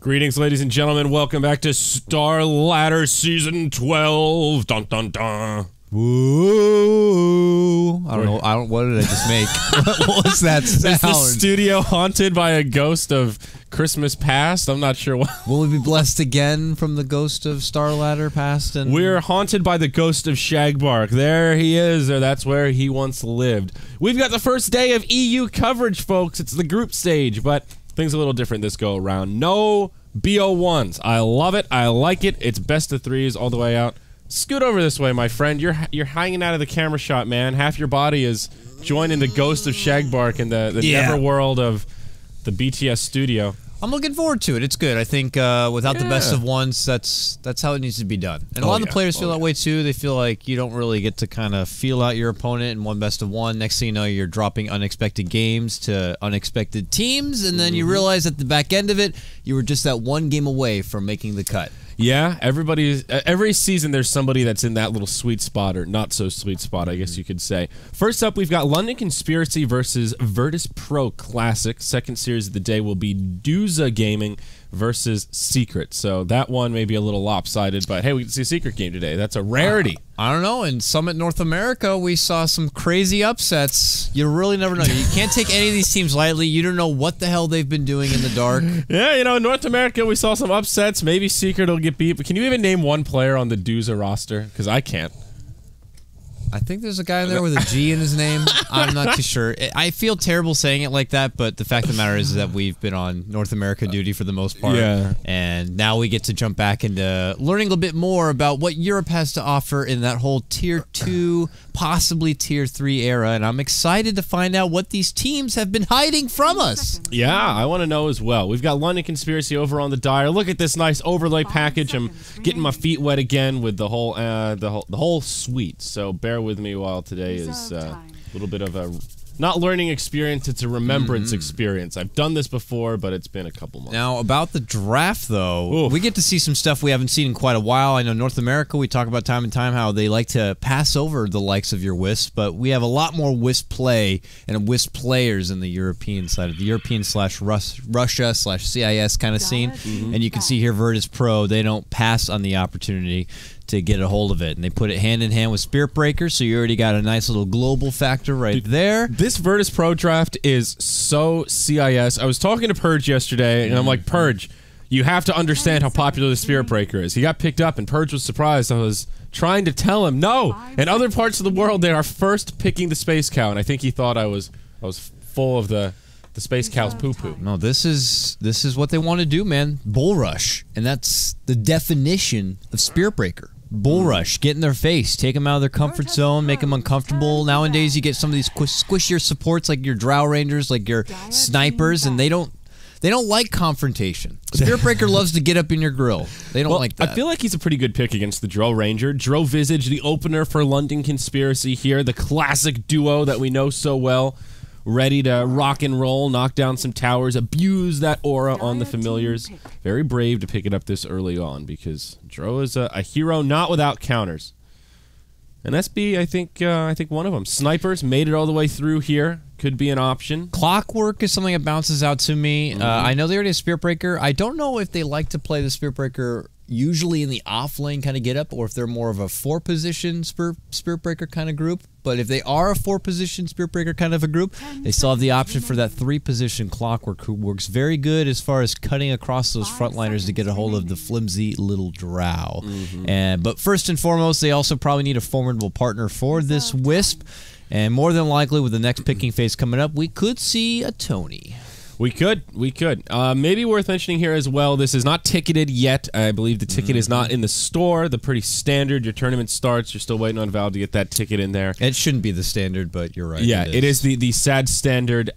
Greetings, ladies and gentlemen. Welcome back to Star Ladder Season 12. Dun dun dun. Woo! I don't know. What did I just make? What was that sound? Is the studio haunted by a ghost of Christmas past? I'm not sure what. Will we be blessed again from the ghost of Star Ladder past? And we're haunted by the ghost of Shagbark. There he is, or that's where he once lived. We've got the first day of EU coverage, folks. It's the group stage, but things a little different this go around. No BO1s. I love it. I like it. It's best of threes all the way out. Scoot over this way, my friend. You're hanging out of the camera shot, man. Half your body is joining the ghost of Shagbark in the neverworld of the BTS studio. I'm looking forward to it. It's good. I think without the best of ones, that's how it needs to be done. And a lot of the players feel that way too. They feel like you don't really get to kind of feel out your opponent in one best of one. Next thing you know, you're dropping unexpected games to unexpected teams, and then you realize at the back end of it, you were just that one game away from making the cut. Yeah, every season there's somebody that's in that little sweet spot, or not so sweet spot, I guess you could say. First up, we've got London Conspiracy versus Virtus Pro Classic. Second series of the day will be Duza Gaming versus Secret. So that one may be a little lopsided, but hey, we can see a Secret game today. That's a rarity. I don't know. In Summit North America, we saw some crazy upsets. You really never know. You can't take any of these teams lightly. You don't know what the hell they've been doing in the dark. Yeah, you know, in North America, we saw some upsets. Maybe Secret will get beat, but can you even name one player on the Duza roster? Because I can't. I think there's a guy in there with a G in his name. I'm not too sure. I feel terrible saying it like that, but the fact of the matter is that we've been on North America duty for the most part. Yeah. And now we get to jump back into learning a little bit more about what Europe has to offer in that whole Tier 2, possibly Tier 3 era. And I'm excited to find out what these teams have been hiding from us. Yeah, I want to know as well. We've got London Conspiracy over on the Dire. Look at this nice overlay package. I'm getting my feet wet again with the whole suite. So bear with me while today is a little bit of a not learning experience, it's a remembrance experience. I've done this before, but it's been a couple months. Now, about the draft, though, we get to see some stuff we haven't seen in quite a while. I know North America, we talk about time and time how they like to pass over the likes of your Wisp, but we have a lot more Wisp play and Wisp players in the European side of the European/Russia/CIS kind of scene. And you can see here, Virtus Pro, they don't pass on the opportunity to get a hold of it, and they put it hand in hand with Spirit Breaker, so you already got a nice little global factor right there. This Virtus Pro draft is so CIS. I was talking to Purge yesterday, and I'm like, Purge, you have to understand how popular the Spirit Breaker is. He got picked up, and Purge was surprised. I was trying to tell him, no, in other parts of the world, they are first picking the Space Cow, and I think he thought I was full of the Space Cow's poo-poo. No, this is what they want to do, man. Bull Rush, and that's the definition of Spirit Breaker. Bull Rush, get in their face, take them out of their comfort zone, make them uncomfortable. Nowadays, you get some of these squishier supports like your Drow Rangers, like your snipers, and they don't like confrontation. Spirit Breaker loves to get up in your grill. They don't like that. I feel like he's a pretty good pick against the Drow Ranger. Drow Visage, the opener for London Conspiracy here, the classic duo that we know so well. Ready to rock and roll, knock down some towers, abuse that aura on the familiars. Very brave to pick it up this early on, because Dro is a hero not without counters. And SB, I think one of them. Snipers made it all the way through here. Could be an option. Clockwork is something that bounces out to me. I know they already have Spirit Breaker. I don't know if they like to play the Spirit Breaker usually in the off lane kind of get up, or if they're more of a 4-position Spirit Breaker kind of group. But if they are a 4-position Spirit Breaker kind of a group, they still have the option for that 3-position Clockwork, who works very good as far as cutting across those frontliners to get a hold of the flimsy little Drow. But first and foremost, they also probably need a formidable partner for this Wisp. And more than likely, with the next picking phase coming up, we could see a Tony. We could. Maybe worth mentioning here as well, this is not ticketed yet. I believe the ticket is not in the store. The pretty standard. Your tournament starts. You're still waiting on Valve to get that ticket in there. It shouldn't be the standard, but you're right. Yeah, it is the sad standard.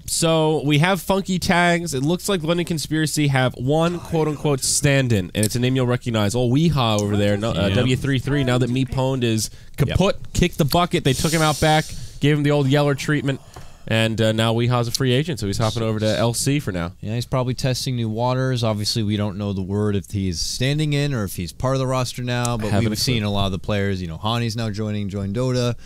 So we have funky tags. It looks like London Conspiracy have one quote-unquote stand-in, and it's a name you'll recognize. Oh, Weehaw over there. No, W33, now that Meepwned is kaput, kicked the bucket. They took him out back, gave him the old Yeller treatment. And now Weehaw's a free agent, so he's hopping over to LC for now. Yeah, he's probably testing new waters. Obviously, we don't know the word if he's standing in or if he's part of the roster now, but we've seen a lot of the players. You know, Hani's now joined Dota.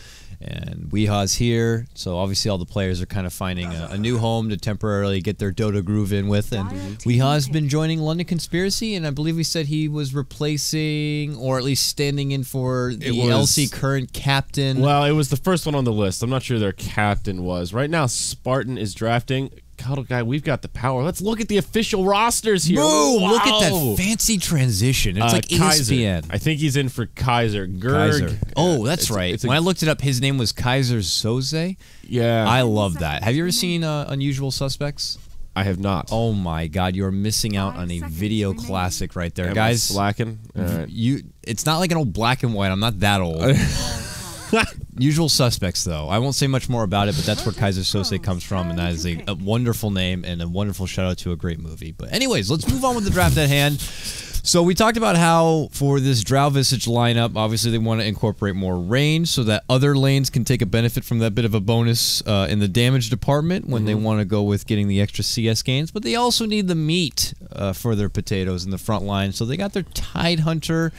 And Weeha's here, so obviously all the players are kind of finding a new home to temporarily get their Dota groove in with. And Weeha's been joining London Conspiracy, and I believe he said he was replacing, or at least standing in for the LC current captain. Well, it was the first one on the list. I'm not sure their captain was. Right now, Spartan is drafting. KotlGuy, we've got the power. Let's look at the official rosters here. Boom! Wow. Look at that fancy transition. It's like Kaiser. ESPN. I think he's in for Kaiser. Kaiser. Oh, that's right. When I looked it up, his name was Kaiser Soze. Yeah. I love that. Have you ever seen Unusual Suspects? I have not. Oh my God, you're missing out on a video classic right there, guys. Slacking. All right. It's not like an old black and white. I'm not that old. Usual Suspects, though. I won't say much more about it, but that's where Kaiser Sose comes from, and that is a wonderful name and a wonderful shout-out to a great movie. But anyways, let's move on with the draft at hand. So we talked about how for this Drow Visage lineup, obviously they want to incorporate more range so that other lanes can take a benefit from that bit of a bonus in the damage department when they want to go with getting the extra CS gains. But they also need the meat for their potatoes in the front line. So they got their Tidehunter.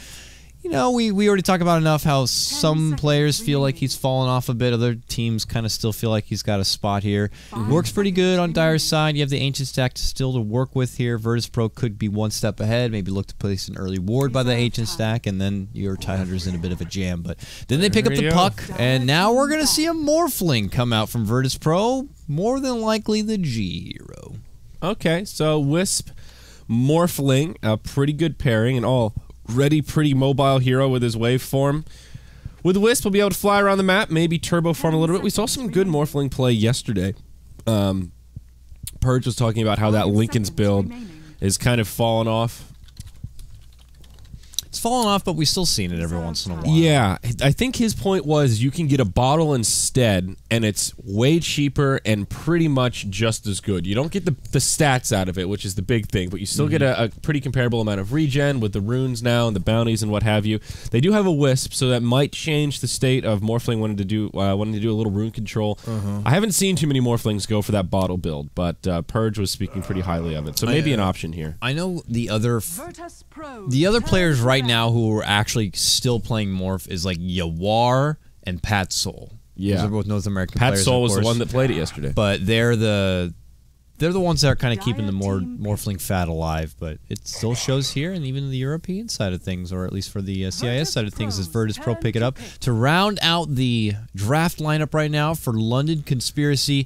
You know, we already talked about enough how some players feel like he's fallen off a bit. Other teams kind of still feel like he's got a spot here. Works pretty good on Dire's side. You have the Ancient Stack still to work with here. Virtus Pro could be one step ahead. Maybe look to place an early ward by the Ancient Stack, and then your Tidehunter's in a bit of a jam. But then they pick up the puck, and now we're going to see a Morphling come out from Virtus Pro. More than likely the G hero. Okay, so Wisp, Morphling, a pretty good pairing, and all ready, pretty mobile hero with his waveform. With Wisp, we'll be able to fly around the map, maybe turbo farm a little bit. We saw some good Morphling play yesterday. Purge was talking about how that Lincoln's build is kind of fallen off. It's fallen off, but we've still seen it every once in a while. Yeah, I think his point was you can get a bottle instead, and it's way cheaper and pretty much just as good. You don't get the stats out of it, which is the big thing, but you still get a pretty comparable amount of regen with the runes now and the bounties and what have you. They do have a Wisp, so that might change the state of Morphling wanting to do a little rune control. I haven't seen too many Morphlings go for that bottle build, but Purge was speaking pretty highly of it, so maybe an option here. I know the other players right now who are actually still playing Morph is like Yawar and Pat Soul. Yeah, those are both North American Pat players. Soul was the one that played it yesterday. But they're the ones that are kind of keeping the Morphling fat alive. But it still shows here, and even the European side of things, or at least for the CIS side of things, as Virtus Pro pick it up to round out the draft lineup right now for London Conspiracy.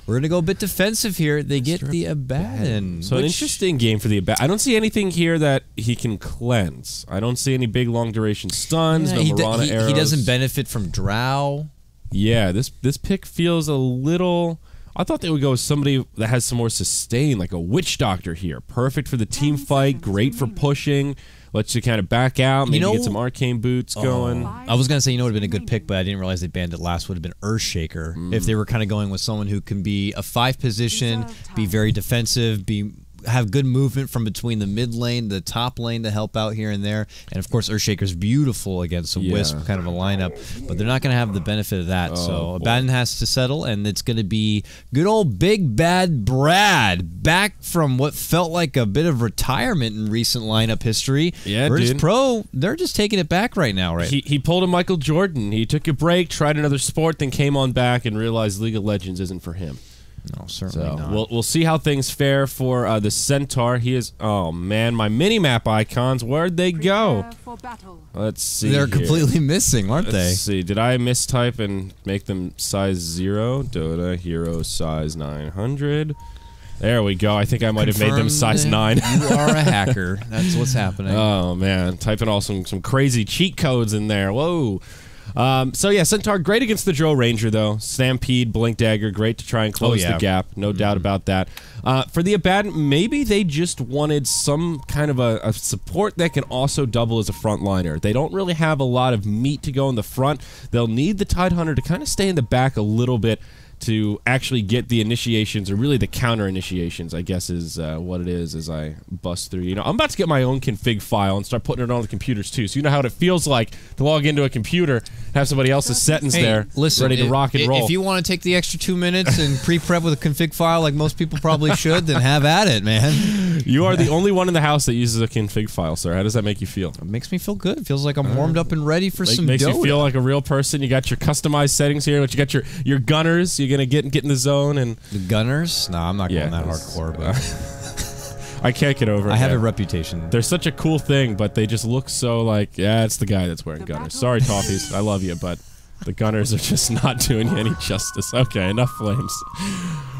We're going to go a bit defensive here. They get the Abaddon. So an interesting game for the Abaddon. I don't see anything here that he can cleanse. I don't see any big long duration stuns, no Marana arrows. He doesn't benefit from Drow. Yeah, this pick feels a little... I thought they would go with somebody that has some more sustain, like a Witch Doctor here. Perfect for the team fight, great for pushing. Lets you kind of back out, maybe get some arcane boots going. I was going to say, would have been a good pick, but I didn't realize they banned it last. Would have been Earthshaker if they were kind of going with someone who can be a 5 position, be very defensive, have good movement from between the mid lane, the top lane to help out here and there. And of course, Earthshaker's beautiful against a Wisp kind of a lineup, but they're not going to have the benefit of that. So Abaddon has to settle, and it's going to be good old Big Bad Brad back from what felt like a bit of retirement in recent lineup history. Yeah, Virtus Pro, they're just taking it back right now, right? He pulled a Michael Jordan. He took a break, tried another sport, then came on back and realized League of Legends isn't for him. No, certainly not. We'll see how things fare for the Centaur. He is... Oh, man, my mini-map icons, where'd they go? Let's see. They're completely missing, aren't they? Let's see. Did I mistype and make them size 0? Dota Hero size 900. There we go. I think I might have made them size 9. You are a hacker. That's what's happening. Oh, man. Typing all some crazy cheat codes in there. Whoa. So yeah, Centaur, great against the Drow Ranger, though. Stampede, Blink Dagger, great to try and close the gap. No doubt about that. For the Abaddon, maybe they just wanted some kind of a support that can also double as a frontliner. They don't really have a lot of meat to go in the front. They'll need the Tidehunter to kind of stay in the back a little bit to actually get the initiations, or really the counter initiations, I guess is what it is as I bust through. You know, I'm about to get my own config file and start putting it on the computers too, so you know how it feels like to log into a computer, have somebody else's settings there, listen, ready to rock and roll. If you want to take the extra 2 minutes and pre-prep with a config file like most people probably should, then have at it, man. You are the only one in the house that uses a config file, sir. How does that make you feel? It makes me feel good. It feels like I'm warmed up and ready for some Makes Dota. you feel like a real person. You got your customized settings here, but you got your gunners. You're gonna get in the zone and the gunners. No, I'm not going that hardcore. But I can't get over it. I have a reputation. They're such a cool thing, but they just look so like, yeah, it's the guy that's wearing gunners. Sorry, Toffees, I love you, but the gunners are just not doing you any justice. Okay, enough flames.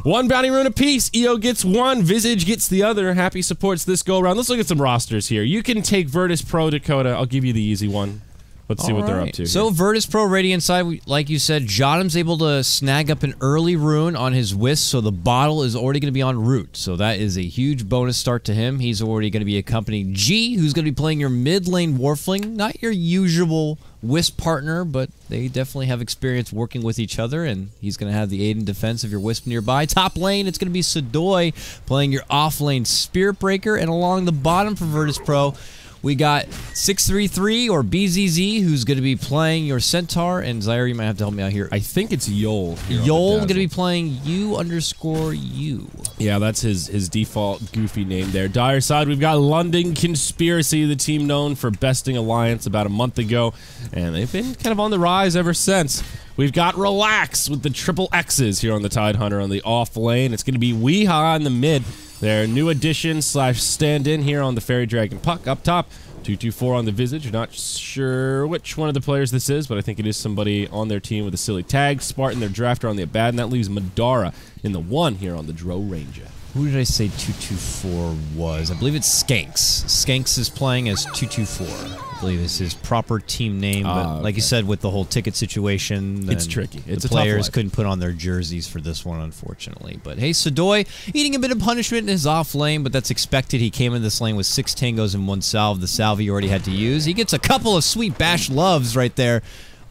One bounty rune apiece. EO gets one. Visage gets the other. Happy supports this go around. Let's look at some rosters here. You can take Virtus Pro, Dakota. I'll give you the easy one. Let's see what they're up to. So here. Virtus Pro Radiant side, like you said, Jotum's able to snag up an early rune on his Wisp, so the bottle is already going to be en route. So that is a huge bonus start to him. He's already going to be accompanying G, who's going to be playing your mid lane Warfling. Not your usual Wisp partner, but they definitely have experience working with each other, and he's going to have the aid and defense of your Wisp nearby. Top lane, it's going to be Sadoy playing your off lane Spirit Breaker, and along the bottom for Virtus Pro, we got 633 or BZZ, who's going to be playing your Centaur, and Zyori, you might have to help me out here. I think it's Yol. Yol going to be playing U_U. Yeah, that's his default goofy name there. Dire side, we've got London Conspiracy, the team known for besting Alliance about a month ago, and they've been kind of on the rise ever since. We've got Relax with the triple X's here on the Tidehunter on the off lane. It's going to be Weeha in the mid. Their new addition / stand-in here on the Fairy Dragon Puck up top. 224 on the Visage. Not sure which one of the players this is, but I think it is somebody on their team with a silly tag. Spartan, their drafter on the Abaddon. That leaves Madara in the 1 here on the Dro Ranger. Who did I say 224 was? I believe it's Skanks. Skanks is playing as 224. I believe it's his proper team name, but like you said, with the whole ticket situation, it's tricky. It's the players couldn't put on their jerseys for this one, unfortunately. But hey, Sadoy eating a bit of punishment in his off lane, but that's expected. He came in this lane with 6 tangos and 1 salve. The salve he already had to use. He gets a couple of sweet bash loves right there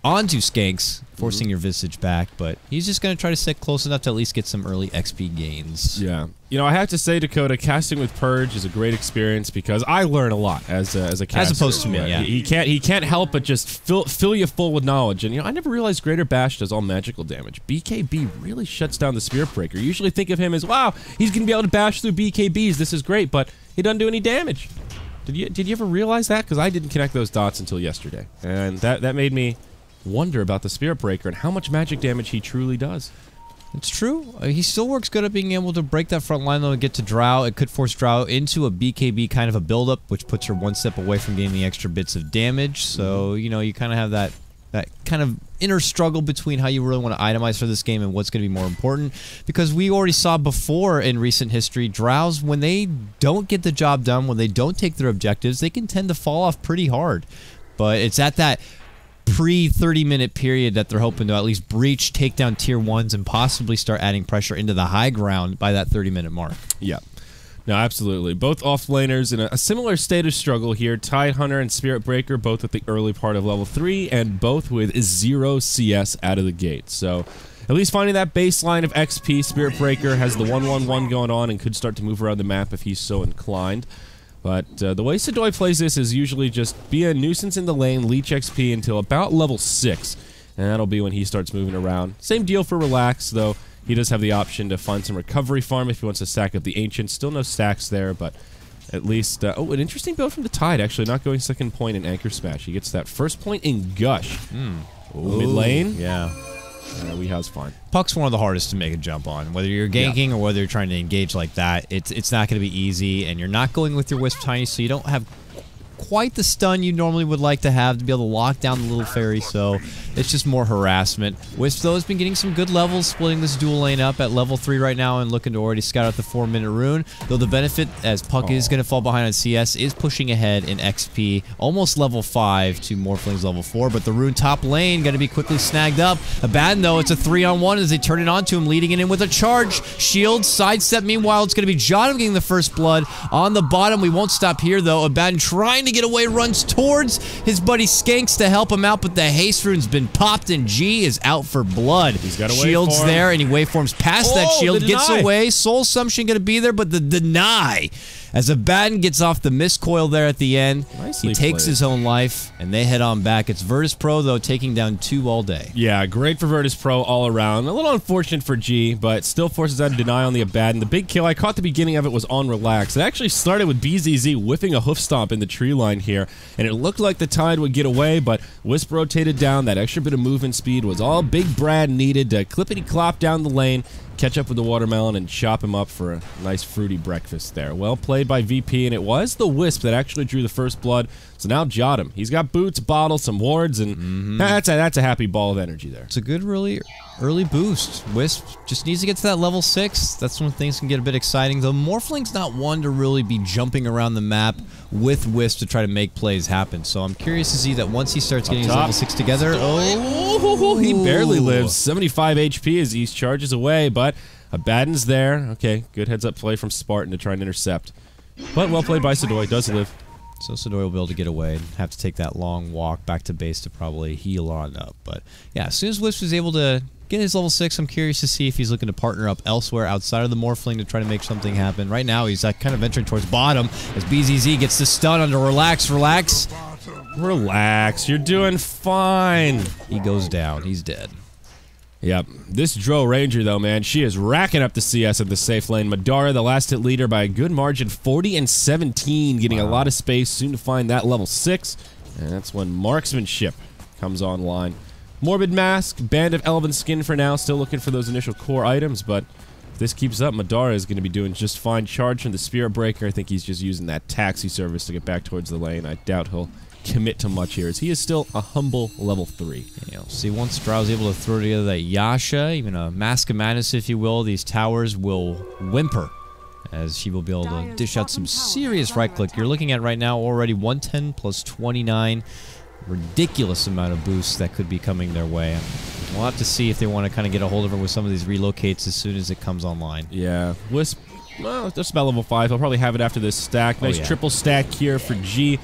onto Skanks, forcing your Visage back, but he's just going to try to stick close enough to at least get some early XP gains. Yeah. You know, I have to say, Dakota, casting with Purge is a great experience because I learn a lot as a caster. As opposed to me, yeah. He can't help but just fill you full with knowledge. And, you know, I never realized Greater Bash does all magical damage. BKB really shuts down the Spirit Breaker. You usually think of him as, wow, he's going to be able to bash through BKBs. This is great, but he doesn't do any damage. Did you ever realize that? Because I didn't connect those dots until yesterday. And that made me wonder about the Spirit Breaker and how much magic damage he truly does. It's true. He still works good at being able to break that front line, though, and get to Drow. It could force Drow into a BKB kind of a buildup, which puts her 1 step away from getting the extra bits of damage. So, you know, you kind of have that kind of inner struggle between how you really want to itemize for this game and what's going to be more important. Because we already saw before in recent history, Drows, when they don't get the job done, when they don't take their objectives, they can tend to fall off pretty hard. But it's at that pre-30-minute period that they're hoping to at least breach, take down tier 1s, and possibly start adding pressure into the high ground by that 30-minute mark. Yeah. No, absolutely. Both off-laners in a similar state of struggle here. Tidehunter and Spirit Breaker both at the early part of level 3, and both with 0 CS out of the gate. So, at least finding that baseline of XP, Spirit Breaker has the 1-1-1 going on and could start to move around the map if he's so inclined. But the way Sadoy plays this is usually just be a nuisance in the lane, leech XP until about level 6. And that'll be when he starts moving around. Same deal for Relax, though. He does have the option to find some recovery farm if he wants to stack up the Ancient. Still no stacks there, but at least... oh, an interesting build from the Tide, actually. Not going second point in Anchor Smash. He gets that first point in Gush. Mid lane? Yeah. Weeha's fine. Puck's one of the hardest to make a jump on. Whether you're ganking or whether you're trying to engage like that, it's not going to be easy, and you're not going with your Wisp Tiny, so you don't have quite the stun you normally would like to have to be able to lock down the little fairy, so it's just more harassment. Wisp, though, has been getting some good levels, splitting this dual lane up at level 3 right now and looking to already scout out the 4-minute rune, though the benefit, as Puck is going to fall behind on CS, is pushing ahead in XP, almost level 5 to Morphling's level 4, but the rune top lane going to be quickly snagged up. Abaddon, though, it's a 3-on-1 as they turn it onto him, leading it in with a charge. Shield, sidestep, meanwhile, it's going to be Jotum getting the first blood on the bottom. We won't stop here, though. Abaddon trying to to get away, runs towards his buddy Skanks to help him out, but the haste rune's been popped, and G is out for blood. He's got a Shield's there, and he waveforms past that shield, gets deny. away. Soul Assumption going to be there, but the deny. As Abaddon gets off the miscoil there at the end, Nicely he takes played. his own life, and they head on back. It's Virtus Pro, though, taking down 2 all day. Yeah, great for Virtus Pro all around. A little unfortunate for G, but still forces out a deny on the Abaddon. The big kill, I caught the beginning of it, was on Relax. It actually started with BZZ whiffing a hoof stomp in the tree line here, and it looked like the Tide would get away, but Wisp rotated down. That extra bit of movement speed was all Big Brad needed to clippity-clop down the lane, catch up with the Watermelon, and chop him up for a nice fruity breakfast there. Well played by VP, and it was the Wisp that actually drew the first blood. So now Jottam. He's got boots, bottle, some wards, and that's a happy ball of energy there. It's a good, really early boost. Wisp just needs to get to that level 6. That's when things can get a bit exciting. The Morphling's not one to really be jumping around the map with Wisp to try to make plays happen. So I'm curious to see that once he starts getting his level 6 together. Oh, he barely lives. 75 HP as he charges away, but Abaddon's there. Okay, good heads-up play from Spartan to try and intercept. But well played by Sidoi. Does live. So Sidoi will be able to get away and have to take that long walk back to base to probably heal on up. But yeah, as soon as Wisp is able to get his level 6, I'm curious to see if he's looking to partner up elsewhere outside of the Morphling to try to make something happen. Right now, he's kind of entering towards bottom as BZZ gets the stun under Relax. Relax. Relax. You're doing fine. He goes down. He's dead. Yep. This Dro Ranger, though, man, she is racking up the CS at the safe lane. Madara, the last hit leader by a good margin, 40 and 17, getting a lot of space. Soon to find that level 6. And that's when Marksmanship comes online. Morbid Mask, Band of Elven Skin for now. Still looking for those initial core items, but if this keeps up, Madara is going to be doing just fine. Charge from the Spirit Breaker. I think he's just using that taxi service to get back towards the lane. I doubt he'll commit to much here, as he is still a humble level 3. You know, see, once Drow's able to throw together that Yasha, even a Mask of Madness, if you will, these towers will whimper, as she will be able to dish out some serious right-click. You're looking at right now already 110 plus 29. Ridiculous amount of boosts that could be coming their way. We'll have to see if they want to kind of get a hold of it with some of these relocates as soon as it comes online. Yeah, Wisp, well, just about level 5. He'll probably have it after this stack. Nice triple stack here for G.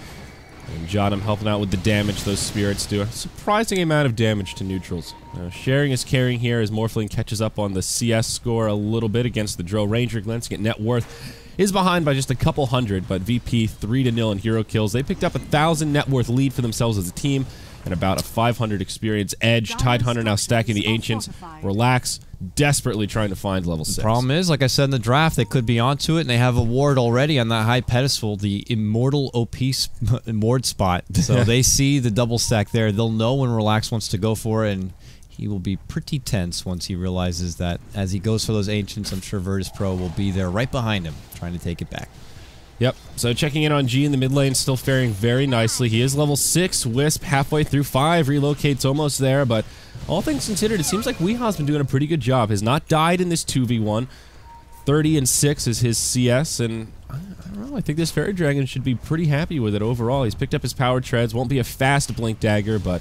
And Jottam helping out with the damage those spirits do. A surprising amount of damage to neutrals. Sharing is caring here as Morphling catches up on the CS score a little bit against the Dro Ranger. Glancing at net worth, is behind by just a couple hundred, but VP 3-0 in hero kills. They picked up 1,000 net worth lead for themselves as a team and about a 500 experience edge. Tidehunter now stacking the Ancients. Relax, desperately trying to find level 6. Problem is, like I said in the draft, they could be onto it, and they have a ward already on that high pedestal, the Immortal OP ward spot. So they see the double stack there. They'll know when Relax wants to go for it, and he will be pretty tense once he realizes that as he goes for those Ancients, I'm sure Virtus Pro will be there right behind him, trying to take it back. Yep, so checking in on G in the mid lane, still faring very nicely. He is level 6, Wisp halfway through 5, relocates almost there, but all things considered, it seems like Weeha's been doing a pretty good job. Has not died in this 2v1. 30 and 6 is his CS, and I don't know, I think this Fairy Dragon should be pretty happy with it overall. He's picked up his power treads, won't be a fast Blink Dagger, but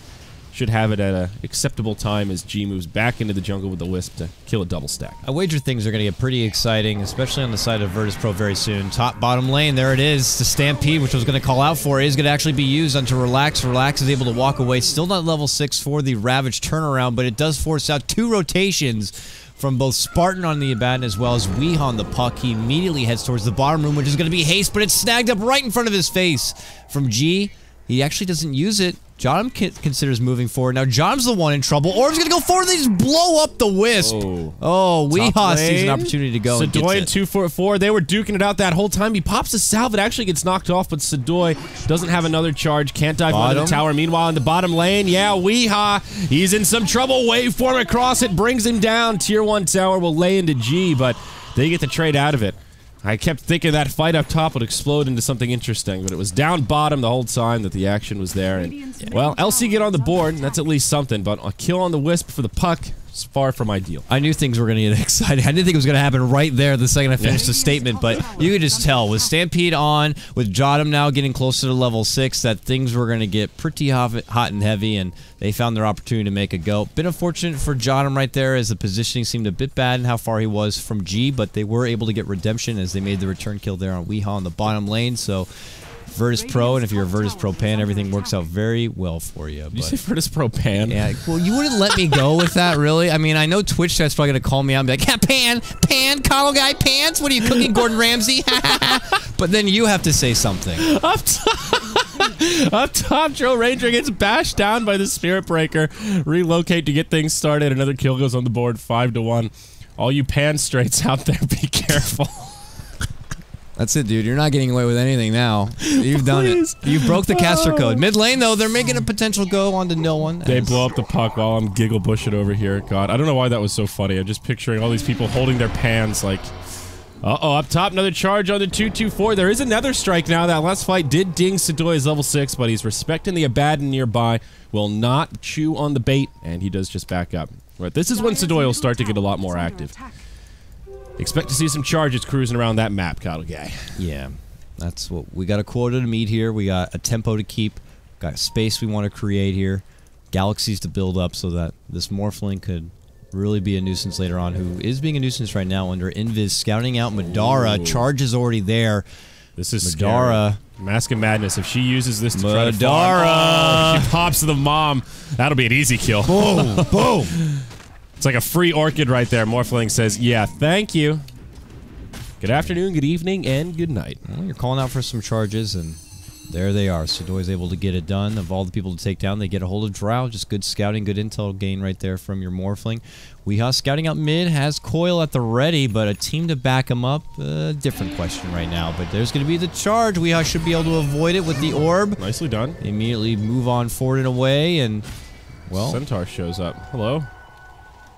should have it at an acceptable time as G moves back into the jungle with the Wisp to kill a double stack. I wager things are going to get pretty exciting, especially on the side of Virtus Pro very soon. Top, bottom lane, there it is. The Stampede, which I was going to call out for, is going to actually be used onto Relax. Relax is able to walk away. Still not level 6 for the Ravage turnaround, but it does force out 2 rotations from both Spartan on the Abaddon as well as Weeha on the puck. He immediately heads towards the bottom room, which is going to be haste, but it's snagged up right in front of his face from G. He actually doesn't use it. Jottam considers moving forward. Now Jottam's the one in trouble. Orb's going to go forward. They just blow up the Wisp. Oh, Weeha sees an opportunity to go and gets Sidoi it. and 244. They were duking it out that whole time. He pops a salve. It actually gets knocked off, but Sidoi doesn't have another charge. Can't dive under the tower. Meanwhile, in the bottom lane, yeah, Weeha, he's in some trouble. Waveform across it, brings him down. Tier 1 tower will lay into G, but they get the trade out of it. I kept thinking that fight up top would explode into something interesting, but it was down bottom the whole time that the action was there. And, well, LC get on the board, and that's at least something, but a kill on the Wisp for the puck is far from ideal. I knew things were going to get exciting. I didn't think it was going to happen right there the second I finished the statement, but you could just tell with Stampede on, with Jottam now getting closer to level 6, that things were going to get pretty hot and heavy, and they found their opportunity to make a go. Been unfortunate for Jottam right there, as the positioning seemed a bit bad in how far he was from G, but they were able to get redemption as they made the return kill there on Weeha on the bottom lane, so Virtus Pro, and if you're a Virtus Pro pan, everything works out very well for you. Did you say Virtus Pro pan? Yeah, well, you wouldn't let me go with that, really. I mean, I know Twitch chat's probably going to call me out and be like, yeah, pan, KotlGuy pants? What are you cooking, Gordon Ramsay? But then you have to say something. Up top, Joe Ranger gets bashed down by the Spirit Breaker. Relocate to get things started. Another kill goes on the board, 5-1. All you pan straights out there, be careful. That's it, dude. You're not getting away with anything now. You've done it. You broke the caster code. Mid lane, though, they're making a potential go onto no one. They blow up the puck while I'm giggle bushing over here. God, I don't know why that was so funny. I'm just picturing all these people holding their pans like... Uh-oh, up top, another charge on the 2-2-4. There is another strike now. That last fight did ding Sadoy's level 6, but he's respecting the Abaddon nearby. Will not chew on the bait, and he does just back up. Right, this is when Sadoy will start to get a lot more active. Expect to see some charges cruising around that map, KotlGuy. Yeah, that's what we got a quota to meet here. We got a tempo to keep, got space we want to create here, galaxies to build up so that this Morphling could really be a nuisance later on, who is being a nuisance right now under Invis, scouting out Madara. Ooh. Charge is already there. This is Madara. Scary. Mask of Madness. If she uses this to try to farm, she pops the mom. That'll be an easy kill. Boom, boom. It's like a free orchid right there. Morphling says, yeah, thank you. Good afternoon, good evening, and good night. Well, you're calling out for some charges, and there they are. Sadoy's able to get it done. Of all the people to take down, they get a hold of Drow. Just good scouting, good intel gain right there from your Morphling. Weehaw scouting out mid, has Coil at the ready, but a team to back him up, different question right now. But there's going to be the charge. Weehaw should be able to avoid it with the orb. Nicely done. They immediately move on forward and away, and, well... Centaur shows up. Hello.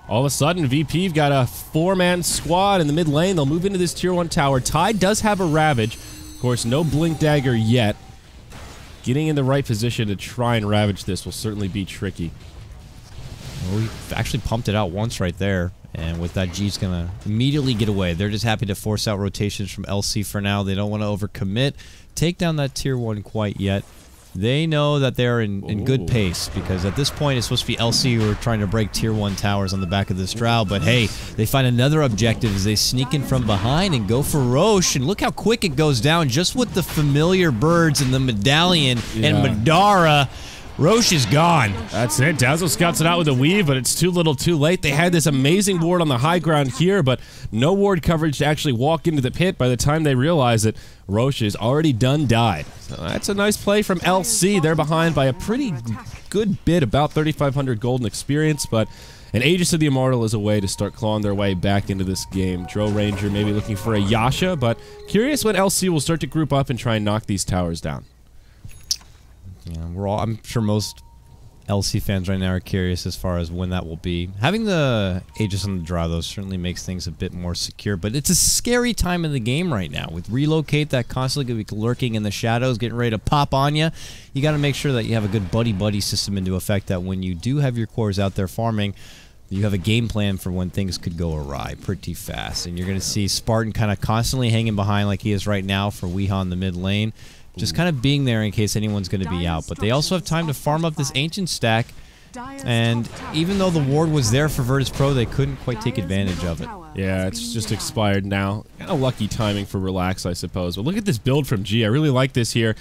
All of a sudden, VP've got a 4-man squad in the mid lane. They'll move into this tier 1 tower. Tide does have a Ravage. Of course, no Blink Dagger yet. Getting in the right position to try and ravage this will certainly be tricky. Well, we actually pumped it out once right there, and with that, G's going to immediately get away. They're just happy to force out rotations from LC for now. They don't want to overcommit, take down that tier 1 quite yet. They know that they're in good pace, because at this point it's supposed to be LC who are trying to break tier 1 towers on the back of this Drow, but hey, they find another objective as they sneak in from behind and go for Roche, and look how quick it goes down just with the familiar birds and the medallion and Madara. Roche is gone. That's it. Dazzle scouts it out with a weave, but it's too little too late. They had this amazing ward on the high ground here, but no ward coverage to actually walk into the pit by the time they realize that Roche is already died. So that's a nice play from LC. They're behind by a pretty good bit, about 3,500 gold and experience, but an Aegis of the Immortal is a way to start clawing their way back into this game. Dro Ranger maybe looking for a Yasha, but curious when LC will start to group up and try and knock these towers down. Yeah, I'm sure most LC fans right now are curious as far as when that will be. Having the Aegis on the Drow, though, certainly makes things a bit more secure, but it's a scary time in the game right now. With Relocate that constantly going to be lurking in the shadows, getting ready to pop on you, you got to make sure that you have a good buddy-buddy system into effect, that when you do have your cores out there farming, you have a game plan for when things could go awry pretty fast. And you're going to see Spartan kind of constantly hanging behind like he is right now for Weehaw in the mid lane. Just kind of being there in case anyone's going to be out. But they also have time to farm up this Ancient stack. And even though the ward was there for Virtus Pro, they couldn't quite take advantage of it. Yeah, it's just expired now. Kind of lucky timing for Relax, I suppose. But look at this build from G. I really like this here.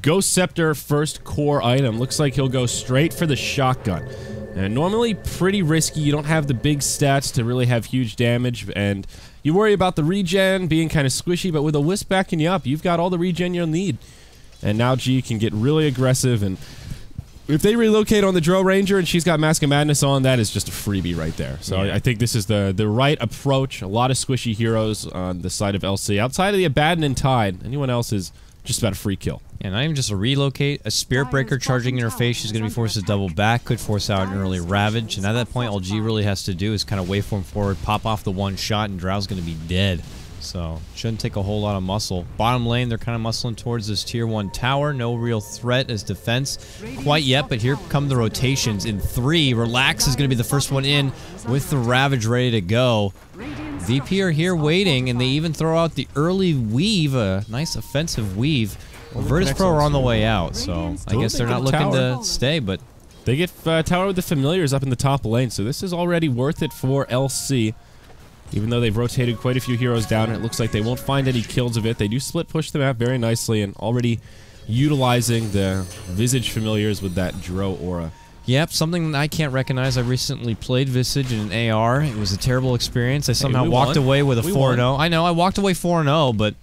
Ghost Scepter, first core item. Looks like he'll go straight for the shotgun. And normally pretty risky. You don't have the big stats to really have huge damage. And you worry about the regen being kind of squishy. But with a Wisp backing you up, you've got all the regen you'll need. And now G can get really aggressive, and if they relocate on the Dro Ranger and she's got Mask of Madness on, that is just a freebie right there. So yeah. I think this is the right approach. A lot of squishy heroes on the side of LC. Outside of the Abaddon and Tide, anyone else is just about a free kill. Yeah, not even just a relocate. A Spirit Breaker charging in her face. She's going to be forced to double back. Could force out an early Ravage. And at that point, all G really has to do is kind of waveform forward, pop off the one shot, and Drow's going to be dead. So, shouldn't take a whole lot of muscle. Bottom lane, they're kind of muscling towards this tier 1 tower. No real threat as defense quite yet, but here come the rotations in 3. Relax is going to be the first one in with the Ravage ready to go. VP are here waiting, and they even throw out the early weave, a nice offensive weave. Virtus Pro are on the way out, so I guess they're not looking to stay, but... They get tower with the Familiars up in the top lane, so this is already worth it for LC. Even though they've rotated quite a few heroes down, and it looks like they won't find any kills of it. They do split push the map very nicely, and already utilizing the Visage familiars with that Dro aura. Yep, something I can't recognize. I recently played Visage in an AR. It was a terrible experience. I somehow walked away with a 4-0. I know, I walked away 4-0, but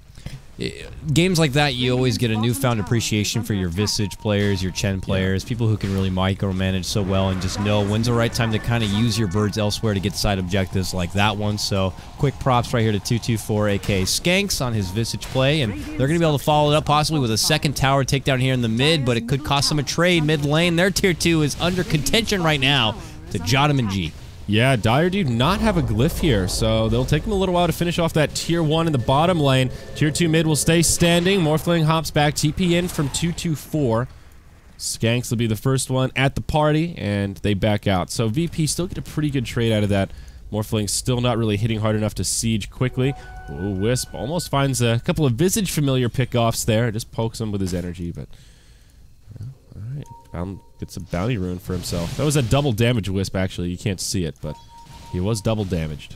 games like that, you always get a newfound appreciation for your Visage players, your Chen players, people who can really micromanage so well and just know when's the right time to kind of use your birds elsewhere to get side objectives like that one. So quick props right here to 224 aka Skanks on his Visage play, and they're going to be able to follow it up possibly with a second tower takedown here in the mid, but it could cost them a trade mid lane. Their tier 2 is under contention right now to Jottam and G. Yeah, Dire do not have a glyph here, so they'll take them a little while to finish off that tier 1 in the bottom lane. Tier 2 mid will stay standing. Morphling hops back, TP in from 224. Skanks will be the first one at the party, and they back out. So VP still get a pretty good trade out of that. Morphling still not really hitting hard enough to siege quickly. Ooh, Wisp almost finds a couple of Visage familiar pickoffs there. Just pokes him with his energy, but... Alright, gets a bounty rune for himself. That was a double damage Wisp, actually. You can't see it, but he was double damaged.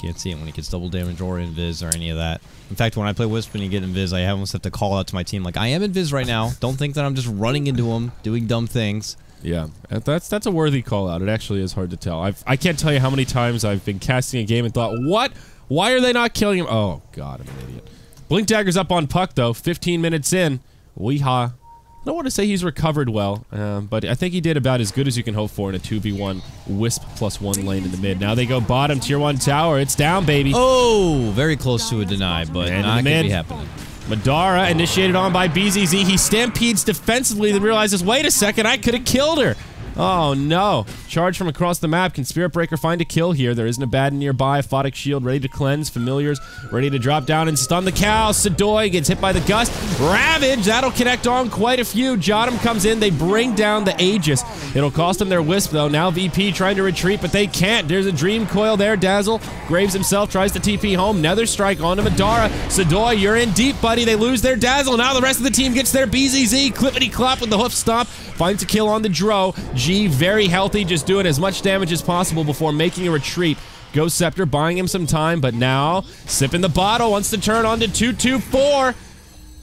Can't see it when he gets double damage or invis or any of that. In fact, when I play Wisp and you get invis, I almost have to call out to my team, like, I am invis right now. Don't think that I'm just running into him, doing dumb things. Yeah, that's a worthy call out. It actually is hard to tell. I can't tell you how many times I've been casting a game and thought, what? Why are they not killing him? Oh, God, I'm an idiot. Blink Dagger's up on Puck, though. 15 minutes in. Weehaw. I don't want to say he's recovered well, but I think he did about as good as you can hope for in a 2v1 Wisp +1 lane in the mid. Now they go bottom, tier 1 tower. It's down, baby. Oh, very close to a deny, but not going to be happening. Madara initiated on by BZZ. He stampedes defensively, then realizes, wait a second, I could have killed her. Oh, no. Charge from across the map. Can Spirit Breaker find a kill here? There isn't a bad nearby. Photic Shield ready to cleanse. Familiars ready to drop down and stun the cow. Sadoy gets hit by the gust. Ravage, that'll connect on quite a few. Jottam comes in. They bring down the Aegis. It'll cost them their Wisp, though. Now VP trying to retreat, but they can't. There's a Dream Coil there. Dazzle. Graves himself tries to TP home. Nether Strike onto Madara. Sadoy, you're in deep, buddy. They lose their Dazzle. Now the rest of the team gets their BZZ. Clippity clop with the hoof stomp. Finds a kill on the Dro. G very healthy, just doing as much damage as possible before making a retreat. Ghost Scepter buying him some time, but now sipping the bottle, wants to turn on to 224.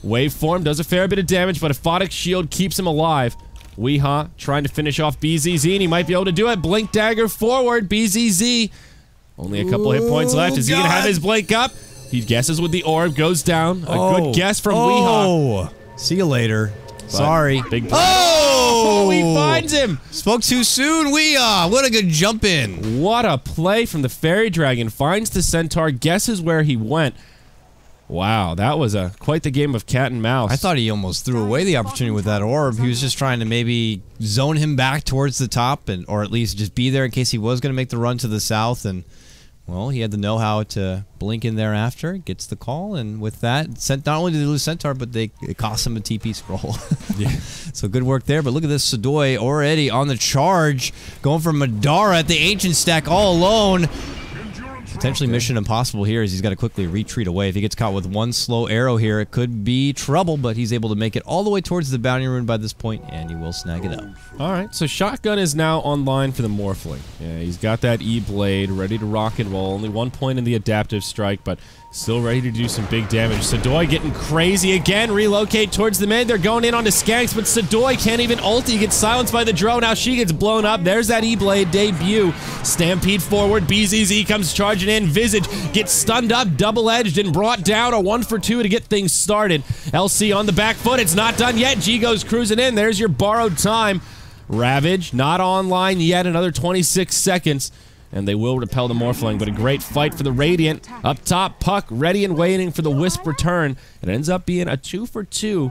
Waveform does a fair bit of damage, but a Photic Shield keeps him alive. Weehaw trying to finish off BZZ, and he might be able to do it. Blink Dagger forward, BZZ. Only a couple hit points left. Is he gonna have his Blink up? He guesses with the orb, goes down. A good guess from Weehaw. See you later. Sorry. Big oh! He finds him! Spoke too soon, what a good jump in. What a play from the Fairy Dragon. Finds the Centaur, guesses where he went. Wow, that was quite the game of cat and mouse. I thought he almost threw away the opportunity with that orb. He was just trying to maybe zone him back towards the top, or at least just be there in case he was going to make the run to the south, and well, he had the know-how to blink in there after, gets the call, and with that, not only did they lose Centaur, but it cost him a TP scroll. Yeah. So good work there, but look at this Sadoy already on the charge, going for Madara at the Ancient stack all alone. Potentially mission impossible here as he's got to quickly retreat away. If he gets caught with one slow arrow here, it could be trouble, but he's able to make it all the way towards the bounty rune by this point, and he will snag it up. Alright, so Shotgun is now online for the Morphling. Yeah, he's got that E-Blade ready to rock and roll. Only 1 point in the adaptive strike, but still ready to do some big damage. Sadoy getting crazy again. Relocate towards the mid. They're going in onto Skanks, but Sadoy can't even ult. He gets silenced by the drone. Now she gets blown up. There's that E-Blade debut. Stampede forward. BZZ comes charging in. Visage gets stunned up, double-edged, and brought down. A 1 for 2 to get things started. LC on the back foot. It's not done yet. G goes cruising in. There's your borrowed time. Ravage not online yet. Another 26 seconds. And they will repel the Morphling, but a great fight for the Radiant. Up top, Puck ready and waiting for the Wisp return. It ends up being a 2 for 2.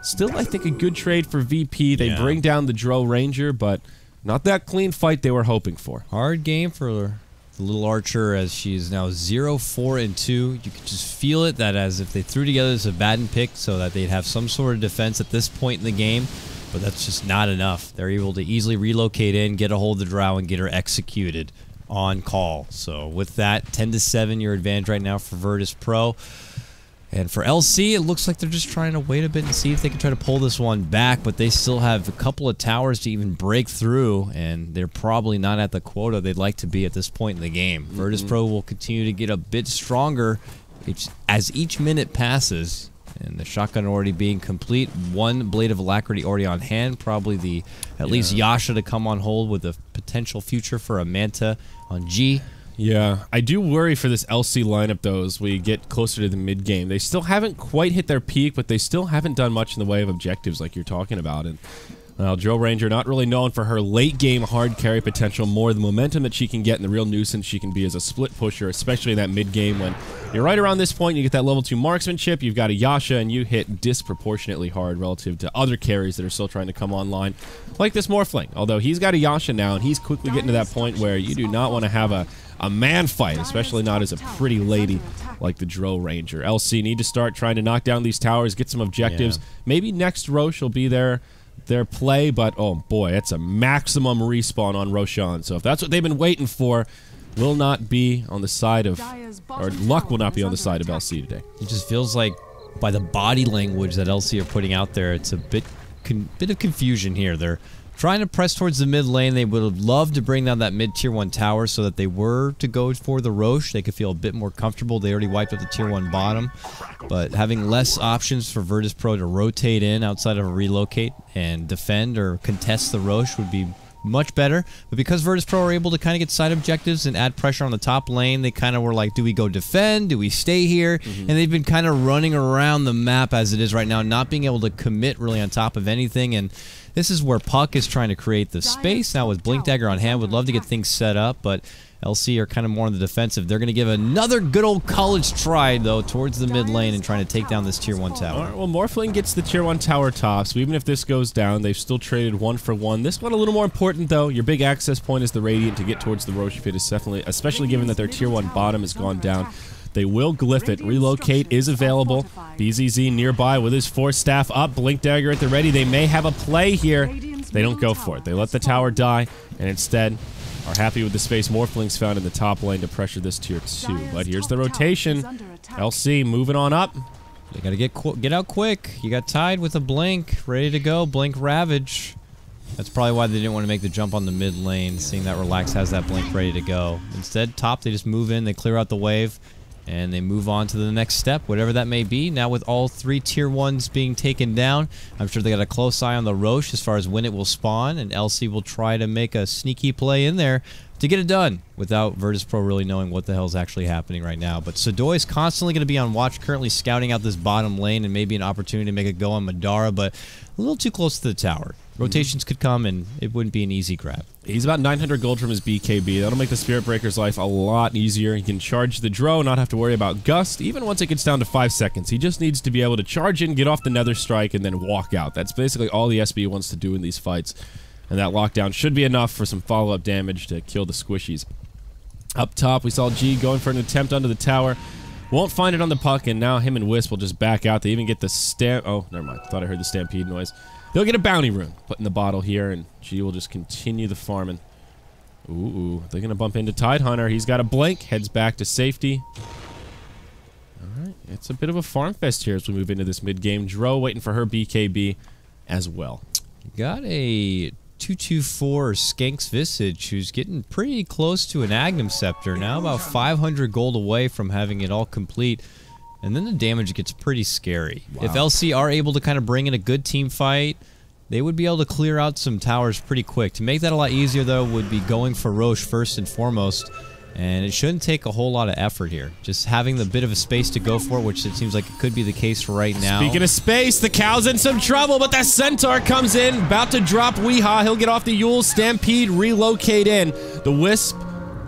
Still, I think, a good trade for VP. They bring down the Dro Ranger, but not that clean fight they were hoping for. Hard game for the little Archer as she's now 0-4-2. You can just feel it that as if they threw together this Abaddon pick so that they'd have some sort of defense at this point in the game. But that's just not enough. They're able to easily relocate in, get a hold of the Drow, and get her executed on call. So with that, 10-7 your advantage right now for Virtus Pro. And for LC, it looks like they're just trying to wait a bit and see if they can try to pull this one back, but they still have a couple of towers to even break through, and they're probably not at the quota they'd like to be at this point in the game. Virtus Pro will continue to get a bit stronger as each minute passes. And the shotgun already being complete. One Blade of Alacrity already on hand. Probably at least Yasha to come on hold with a potential future for a Manta on G. Yeah, I do worry for this LC lineup, though, as we get closer to the mid-game. They still haven't quite hit their peak, but they still haven't done much in the way of objectives like you're talking about. And well, Drill Ranger, not really known for her late-game hard carry potential, more the momentum that she can get and the real nuisance she can be as a split pusher, especially in that mid-game when you're right around this point, you get that level 2 marksmanship, you've got a Yasha, and you hit disproportionately hard relative to other carries that are still trying to come online, like this Morphling. Although he's got a Yasha now, and he's quickly getting to that point where you do not want to have a man fight, especially not as a pretty lady like the Drill Ranger. LC need to start trying to knock down these towers, get some objectives. Maybe next Roche will be their play, but oh boy, that's a maximum respawn on Roshan. So if that's what they've been waiting for, will not be on the side of, or luck will not be on the side of LC today. It just feels like by the body language that LC are putting out there, it's a bit of confusion here. They're trying to press towards the mid lane. They would have loved to bring down that mid tier 1 tower so that they were to go for the Roche. They could feel a bit more comfortable. They already wiped up the tier 1 bottom. But having less options for Virtus Pro to rotate in outside of a relocate and defend or contest the Roche would be much better. But because Virtus Pro are able to kind of get side objectives and add pressure on the top lane, they kind of were like, do we go defend? Do we stay here? And they've been kind of running around the map as it is right now, not being able to commit really on top of anything. And this is where Puck is trying to create the space. Now with Blink Dagger on hand, would love to get things set up, but LC are kind of more on the defensive. They're going to give another good old college try, though, towards the mid lane and trying to take down this tier 1 tower. All right, well, Morphling gets the tier 1 tower top, so even if this goes down, they've still traded 1 for 1. This one a little more important, though. Your big access point is the Radiant to get towards the Roche pit is definitely, especially given that their tier 1 bottom has gone down. They will glyph it. Relocate is available. BZZ nearby with his Force Staff up. Blink Dagger at the ready. They may have a play here. They don't go for it. They let the tower die, and instead are happy with the space Morphling's found in the top lane to pressure this tier 2. But here's the rotation. LC moving on up. They gotta get out quick. You got tied with a Blink. Ready to go. Blink Ravage. That's probably why they didn't want to make the jump on the mid lane, seeing that Relax has that Blink ready to go. Instead, top, they just move in, they clear out the wave, and they move on to the next step, whatever that may be. Now with all 3 tier 1s being taken down, I'm sure they got a close eye on the Roche as far as when it will spawn, and LC will try to make a sneaky play in there to get it done without Virtus Pro really knowing what the hell is actually happening right now. But Sadoy is constantly going to be on watch, currently scouting out this bottom lane and maybe an opportunity to make a go on Madara, but a little too close to the tower. Rotations could come, and it wouldn't be an easy grab. He's about 900 gold from his BKB. That'll make the Spirit Breaker's life a lot easier. He can charge the drone, not have to worry about Gust, even once it gets down to 5 seconds. He just needs to be able to charge in, get off the Nether Strike, and then walk out. That's basically all the SB wants to do in these fights. And that lockdown should be enough for some follow-up damage to kill the squishies. Up top, we saw G going for an attempt under the tower. Won't find it on the Puck, and now him and Wisp will just back out. They even get the oh, never mind. Thought I heard the Stampede noise. They'll get a bounty rune put in the bottle here, and G will just continue the farming. Ooh, they're going to bump into Tidehunter. He's got a Blink, heads back to safety. All right, it's a bit of a farm fest here as we move into this mid-game. Dro waiting for her BKB as well. Got a 224 Skank's Visage, who's getting pretty close to an Agnum Scepter. Now about 500 gold away from having it all complete. And then the damage gets pretty scary. Wow. If LC are able to kind of bring in a good team fight, they would be able to clear out some towers pretty quick. To make that a lot easier, though, would be going for Roche first and foremost. And it shouldn't take a whole lot of effort here. Just having the bit of a space to go for, which it seems like it could be the case right now. Speaking of space, the cow's in some trouble, but that Centaur comes in, about to drop Weehaw. He'll get off the Yule, Stampede, relocate in. The Wisp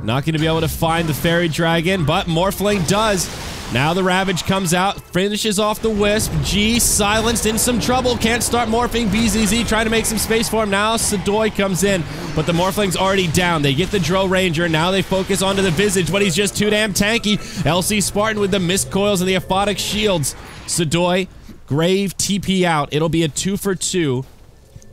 not going to be able to find the Fairy Dragon, but Morphling does. Now the Ravage comes out, finishes off the Wisp. G silenced, in some trouble, can't start morphing. BZZ trying to make some space for him. Now Sadoy comes in, but the Morphling's already down. They get the Drill Ranger. Now they focus onto the Visage, but he's just too damn tanky. LC Spartan with the Mist Coils and the Aphotic Shields. Sadoy, Grave, TP out. It'll be a 2 for 2.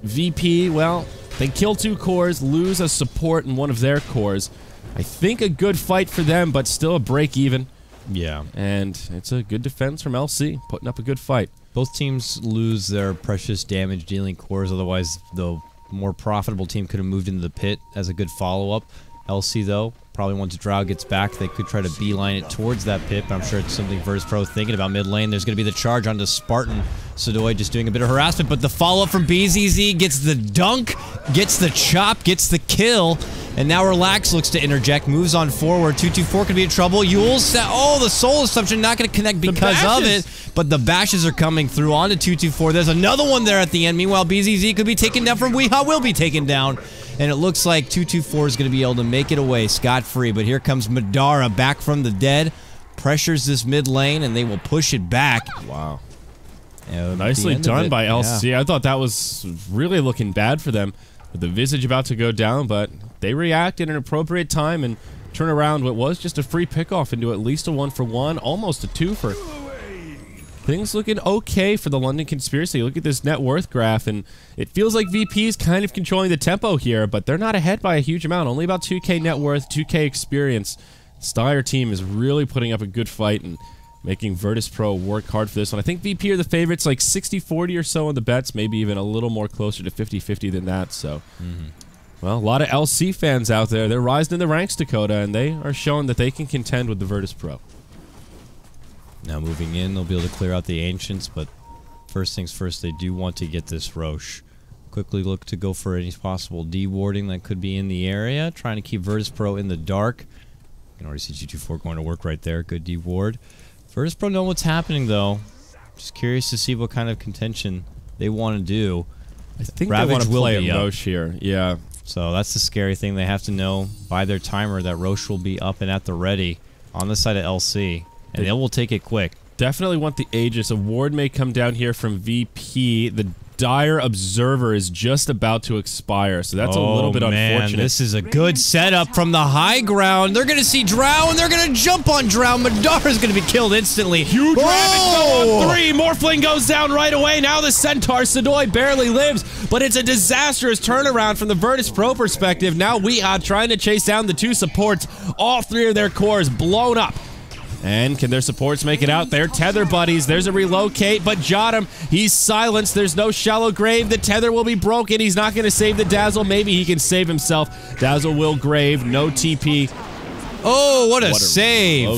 VP, well, they kill 2 cores, lose a support in one of their cores. I think a good fight for them, but still a break even. Yeah. And it's a good defense from LC, putting up a good fight. Both teams lose their precious damage-dealing cores, otherwise the more profitable team could have moved into the pit as a good follow-up. LC, though, Probably once Drow gets back, they could try to beeline it towards that pit, but I'm sure it's something Virtus Pro thinking about mid lane. There's going to be the charge onto Spartan. Sudoi just doing a bit of harassment, but the follow-up from BZZ gets the dunk, gets the chop, gets the kill, and now Relax looks to interject, moves on forward. 224 could be in trouble. Yule's oh, the Soul Assumption not going to connect because of it, but the bashes are coming through onto 224. There's another one there at the end. Meanwhile, BZZ could be taken down from Weehaw, will be taken down. And it looks like 224 is going to be able to make it away scot-free. But here comes Madara back from the dead. Pressures this mid lane, and they will push it back. Wow. Nicely done by LC. Yeah. I thought that was really looking bad for them. With the Visage about to go down, but they react at an appropriate time and turn around what was just a free pickoff into at least a 1-for-1, almost a 2-for. Things looking okay for the London Conspiracy. Look at this net worth graph, and it feels like VP is kind of controlling the tempo here, but they're not ahead by a huge amount. Only about 2K net worth, 2K experience. Steyr team is really putting up a good fight and making Virtus Pro work hard for this one. I think VP are the favorites, like 60-40 or so on the bets, maybe even a little more closer to 50-50 than that, so... Well, a lot of LC fans out there. They're rising in the ranks, Dakota, and they are showing that they can contend with the Virtus Pro. Now moving in, they'll be able to clear out the Ancients, but first things first, they do want to get this Roche. Quickly look to go for any possible dewarding that could be in the area, trying to keep Virtus Pro in the dark. You can already see G24 going to work right there. Good deward. Virtus Pro know what's happening, though. Just curious to see what kind of contention they want to do. I think Ravage they want to play a Roche here. Yeah. So that's the scary thing. They have to know by their timer that Roche will be up and at the ready on the side of LC. And they will take it quick. Definitely want the Aegis. A ward may come down here from VP. The Dire Observer is just about to expire, so that's a little bit unfortunate. This is a good setup from the high ground. They're going to see Drow, and they're going to jump on Drow. Madara's going to be killed instantly. Huge Ravage on 3. Morphling goes down right away. Now the Centaur. Sudoi barely lives, but it's a disastrous turnaround from the Virtus Pro perspective. Now Weehaw trying to chase down the 2 supports. All 3 of their cores blown up. And can their supports make it out? They're tether buddies. There's a relocate, but Jotum, he's silenced. There's no shallow grave. The tether will be broken. He's not going to save the Dazzle. Maybe he can save himself. Dazzle will grave. No TP. Oh, what a save.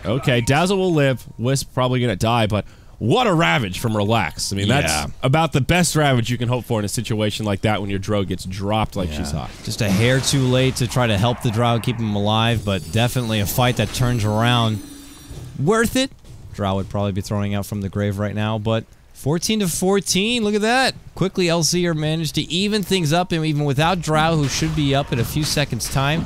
Okay. Dazzle will live. Wisp probably going to die, but what a Ravage from Relax. I mean, that's about the best Ravage you can hope for in a situation like that when your Drow gets dropped like she's hot. Just a hair too late to try to help the Drow keep him alive, but definitely a fight that turns around. Worth it. Drow would probably be throwing out from the grave right now, but 14-14, look at that. Quickly, LC managed to even things up, and even without Drow, who should be up in a few seconds' time,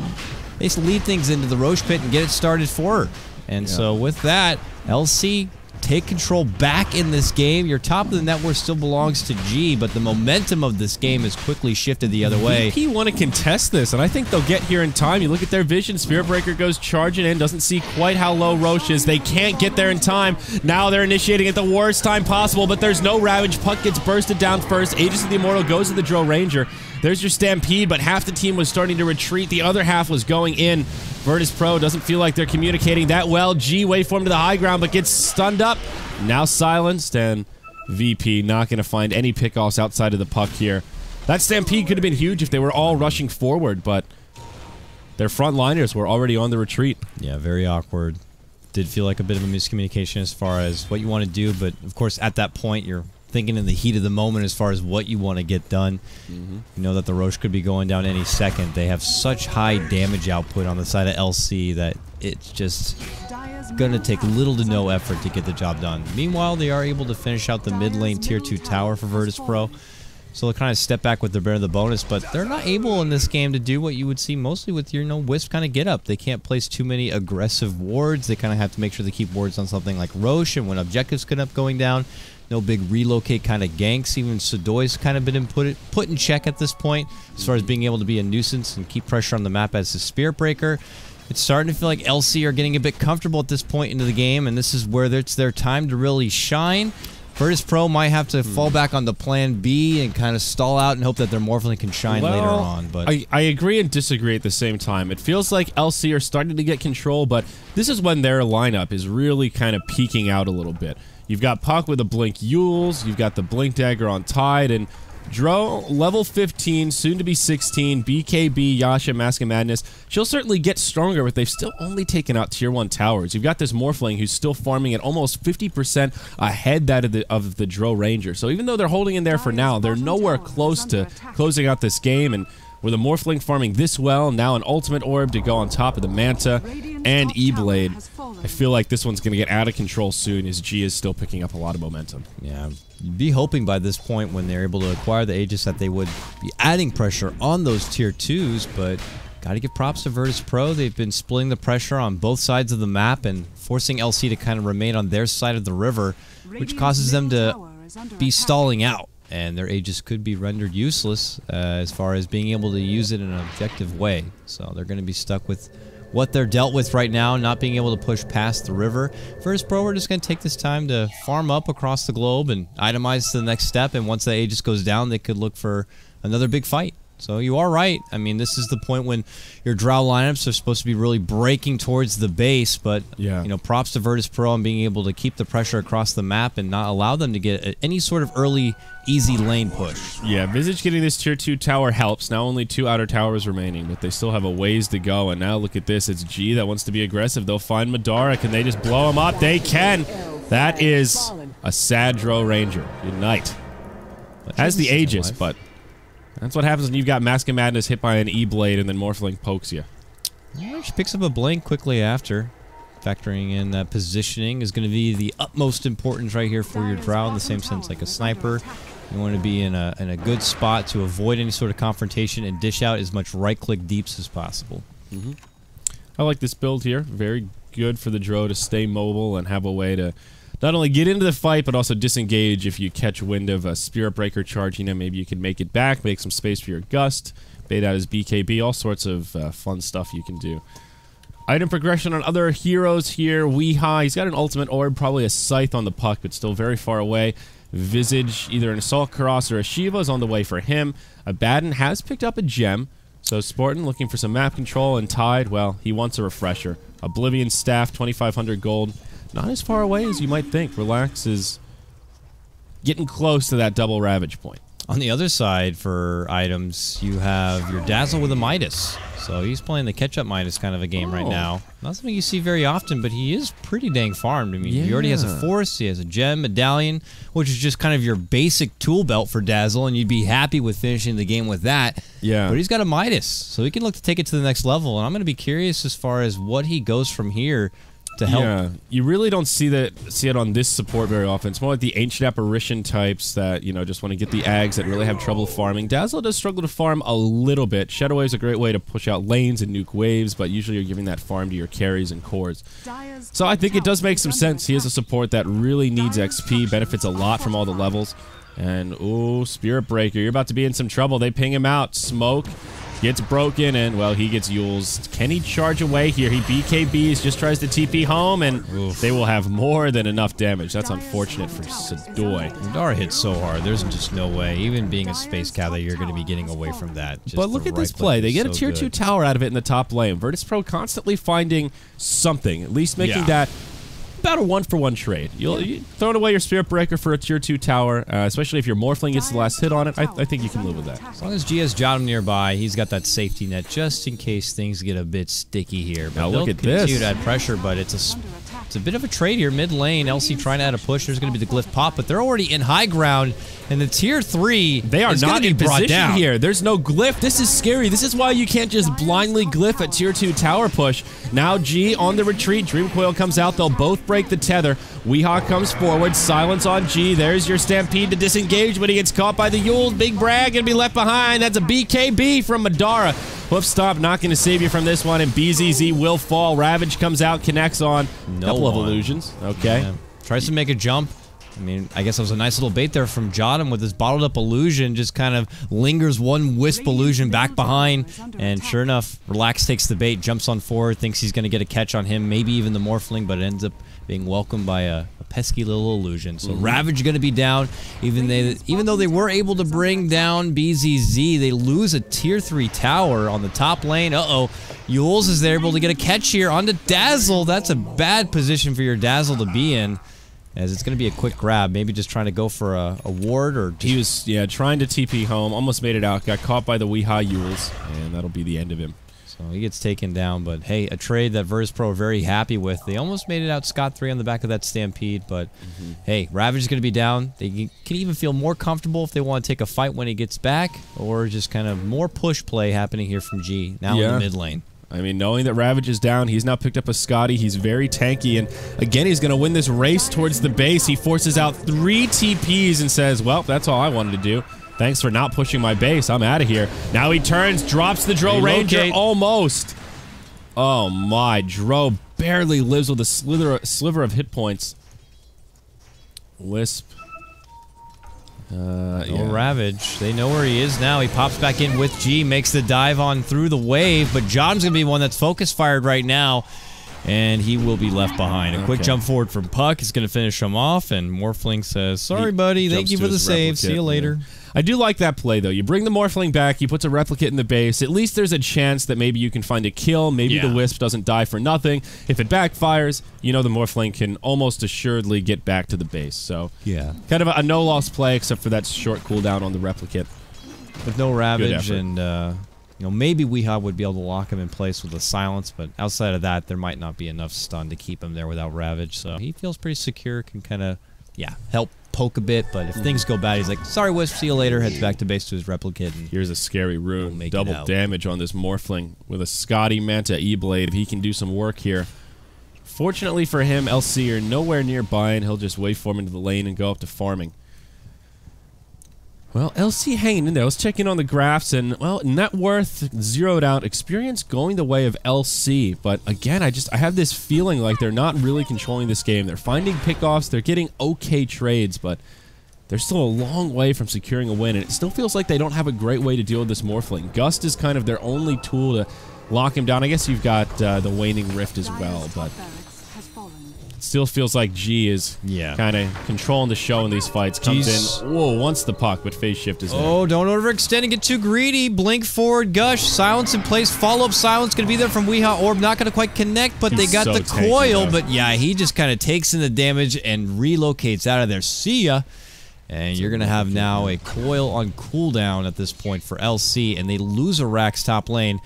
they lead things into the Roche pit and get it started for her. And so with that, LC take control back in this game. Your top of the net worth still belongs to G, but the momentum of this game has quickly shifted the other way. VP want to contest this, and I think they'll get here in time. You look at their vision. Spirit Breaker goes charging in, doesn't see quite how low Roche is. They can't get there in time. Now they're initiating at the worst time possible, but there's no Ravage. Puck gets bursted down first. Aegis of the Immortal goes to the Drow Ranger. There's your Stampede, but half the team was starting to retreat. The other half was going in. Virtus Pro doesn't feel like they're communicating that well. G wait for him to the high ground, but gets stunned up. Now silenced, and VP not going to find any pickoffs outside of the puck here. That Stampede could have been huge if they were all rushing forward, but their frontliners were already on the retreat. Yeah, very awkward. Did feel like a bit of a miscommunication as far as what you want to do, but of course at that point you're thinking in the heat of the moment as far as what you want to get done. You know that the Roche could be going down any second. They have such high damage output on the side of LC that it's just going to take little to no effort to get the job done. Meanwhile, they are able to finish out the mid lane tier 2 tower for Virtus Pro. So they'll kind of step back with the bonus, but they're not able in this game to do what you would see mostly with your Wisp kind of get up. They can't place too many aggressive wards. They kind of have to make sure they keep wards on something like Roche, and when objectives could up going down, no big relocate kind of ganks. Even Sudoi's kind of been put in check at this point as far as being able to be a nuisance and keep pressure on the map as the Spirit Breaker. It's starting to feel like LC are getting a bit comfortable at this point into the game, and this is where it's their time to really shine. Virtus Pro might have to fall back on the plan B and kind of stall out and hope that their Morphling can shine later on. But I agree and disagree at the same time. It feels like LC are starting to get control, but this is when their lineup is really kind of peaking out a little bit. You've got Puck with a Blink Yules, you've got the Blink Dagger on Tide, and Dro, level 15, soon to be 16, BKB, Yasha, Mask of Madness. She'll certainly get stronger, but they've still only taken out tier 1 towers. You've got this Morphling who's still farming at almost 50% ahead of the Dro Ranger. So even though they're holding in there for now, they're nowhere close to closing out this game. And with a Morphling farming this well, now an Ultimate Orb to go on top of the Manta and E-Blade, I feel like this one's going to get out of control soon as G is still picking up a lot of momentum. Yeah, you'd be hoping by this point when they're able to acquire the Aegis that they would be adding pressure on those tier 2s, but gotta give props to Virtus Pro. They've been splitting the pressure on both sides of the map and forcing LC to kind of remain on their side of the river, which causes them to be stalling out. And their Aegis could be rendered useless as far as being able to use it in an objective way. So they're going to be stuck with what they're dealt with right now, not being able to push past the river. First Pro, we're just going to take this time to farm up across the globe and itemize to the next step. And once the Aegis goes down, they could look for another big fight. So you are right. I mean, this is the point when your Drow lineups are supposed to be really breaking towards the base, but yeah, you know, props to Virtus Pro on being able to keep the pressure across the map and not allow them to get any sort of early, easy lane push. Yeah, Visage getting this tier 2 tower helps. Now only 2 outer towers remaining, but they still have a ways to go. And now look at this. It's G that wants to be aggressive. They'll find Madara. Can they just blow him up? They can. That is a sad Dro Ranger. Unite. Has the Aegis, but that's what happens when you've got Mask of Madness hit by an E-Blade and then Morphling pokes you. Yeah, she picks up a blink quickly after. Factoring in that positioning is going to be the utmost importance right here for your Drow, in the same sense like a sniper. You want to be in a good spot to avoid any sort of confrontation and dish out as much right-click deeps as possible. I like this build here. Very good for the Dro to stay mobile and have a way to not only get into the fight, but also disengage if you catch wind of a Spirit Breaker charging him. Maybe you can make it back, make some space for your Gust, bait out his BKB, all sorts of fun stuff you can do. Item progression on other heroes here. Weeha, he's got an Ultimate Orb, probably a Scythe on the puck, but still very far away. Visage, either an Assault Cross or a Shiva is on the way for him. Abaddon has picked up a gem, so Spartan looking for some map control, and Tide, well, he wants a refresher. Oblivion Staff, 2,500 gold. Not as far away as you might think. Relax is getting close to that double Ravage point. On the other side for items, you have your Dazzle with a Midas. So he's playing the catch-up Midas kind of a game right now. Not something you see very often, but he is pretty dang farmed. I mean, he already has a Force, he has a Gem, Medallion, which is just kind of your basic tool belt for Dazzle, and you'd be happy with finishing the game with that. Yeah. But he's got a Midas, so he can look to take it to the next level, and I'm going to be curious as far as what he goes from here to help. Yeah, you really don't see it on this support very often. It's more like the Ancient Apparition types that, you know, just want to get the Ags that really have trouble farming. Dazzle does struggle to farm a little bit. Shadow Wave is a great way to push out lanes and nuke waves, but usually you're giving that farm to your carries and cores. So I think it does make some sense. He is a support that really needs XP, benefits a lot from all the levels. And, ooh, Spirit Breaker, you're about to be in some trouble. They ping him out. Smoke gets broken, and, well, he gets Yules. Can he charge away here? He BKBs, just tries to TP home, and they will have more than enough damage. That's unfortunate for Sadoy. Madara hits so hard, there's just no way, even being a Space Cav, that you're going to be getting away from that. Just but look at this play. They get a tier 2 tower out of it in the top lane. Virtus Pro constantly finding something, at least making that about a 1-for-1 trade. You throwing away your Spirit Breaker for a tier 2 tower, especially if your Morphling gets the last hit on it. I think you can live with that. As long as G has Jottam nearby, he's got that safety net just in case things get a bit sticky here. But now look at this. Continue to add pressure, but it's a bit of a trade here. Mid lane, LC trying to add a push. There's going to be the Glyph pop, but they're already in high ground. And the tier 3, they are not in position here. There's no Glyph. This is scary. This is why you can't just blindly Glyph a tier 2 tower push. Now G on the retreat. Dream Coil comes out. They'll both break the tether. Weehaw comes forward. Silence on G. There's your Stampede to disengage, but he gets caught by the Yules. Big Brag going to be left behind. That's a BKB from Madara. Hoof Stomp not going to save you from this one, and BZZ will fall. Ravage comes out, connects on. Couple of illusions. Okay. Yeah. Tries to make a jump. I mean, I guess that was a nice little bait there from Jottam with his bottled up illusion, just kind of lingers one wisp illusion back behind, and sure enough, Relax takes the bait, jumps on forward, thinks he's going to get a catch on him, maybe even the Morphling, but it ends up being welcomed by a pesky little illusion. So Ravage going to be down, even though they were able to bring down BZZ, they lose a tier 3 tower on the top lane. Yules is there able to get a catch here onto Dazzle. That's a bad position for your Dazzle to be in. as it's going to be a quick grab. Maybe just trying to go for a ward or... He was, yeah, trying to TP home. Almost made it out. Got caught by the Weehaw Yules, and that'll be the end of him. So he gets taken down, but hey, a trade that Virtus.pro are very happy with. They almost made it out scot-free on the back of that Stampede, but hey, Ravage is going to be down. They can even feel more comfortable if they want to take a fight when he gets back, or just kind of more push play happening here from G, now in the mid lane. I mean, knowing that Ravage is down, he's now picked up a Scotty. He's very tanky, and again, he's going to win this race towards the base. He forces out 3 TPs and says, well, that's all I wanted to do. Thanks for not pushing my base. I'm out of here. Now he turns, drops the Dro Ranger almost. Oh my, Dro barely lives with a sliver of hit points. Wisp. No Ravage. They know where he is now. He pops back in with G, makes the dive on through the wave, but John's going to be one that's focus fired right now, and he will be left behind. A quick jump forward from Puck is going to finish him off, and Morphling says, sorry, buddy. Thank you for the save. See you later. I do like that play, though. You bring the Morphling back, he puts a replicate in the base. At least there's a chance that maybe you can find a kill. Maybe the Wisp doesn't die for nothing. If it backfires, you know the Morphling can almost assuredly get back to the base. So, kind of a no-loss play, except for that short cooldown on the replicate. With no Ravage and, you know, maybe Weehaw would be able to lock him in place with a silence, but outside of that, there might not be enough stun to keep him there without Ravage. So he feels pretty secure, can kind of, help poke a bit, but if things go bad, he's like, sorry, Wisp, see you later, heads back to base to his replicate. And here's a scary rune. Double damage on this Morphling with a Scotty Manta E-Blade. If he can do some work here. Fortunately for him, LC are nowhere nearby, and he'll just waveform into the lane and go up to farming. Well, LC hanging in there. Let's check in on the graphs, and, well, net worth zeroed out. Experience going the way of LC, but again, I have this feeling like they're not really controlling this game. They're finding pickoffs, they're getting okay trades, but they're still a long way from securing a win, and it still feels like they don't have a great way to deal with this Morphling. Gust is kind of their only tool to lock him down. I guess you've got the Waning Rift as well, but it still feels like G is kind of controlling the show in these fights. Comes in, whoa, wants the puck, but phase shift is there. Oh, don't overextend and get too greedy. Blink forward, Gush, silence in place, follow-up silence going to be there from Weehaw Orb. Not going to quite connect, but they got the coil. But yeah, he just kind of takes in the damage and relocates out of there. See ya. And you're going to have now a coil on cooldown at this point for LC, and they lose a Rax top lane.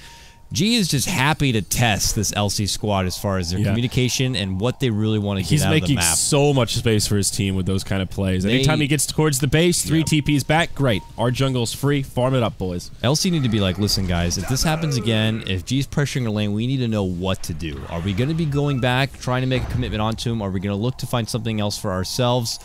G is just happy to test this LC squad as far as their communication and what they really want to get out of the map. He's making so much space for his team with those kind of plays. Anytime he gets towards the base, 3 TPs back, great. Our jungle's free. Farm it up, boys. LC need to be like, listen, guys, if this happens again, if G's pressuring a lane, we need to know what to do. Are we going to be going back, trying to make a commitment onto him? Are we going to look to find something else for ourselves?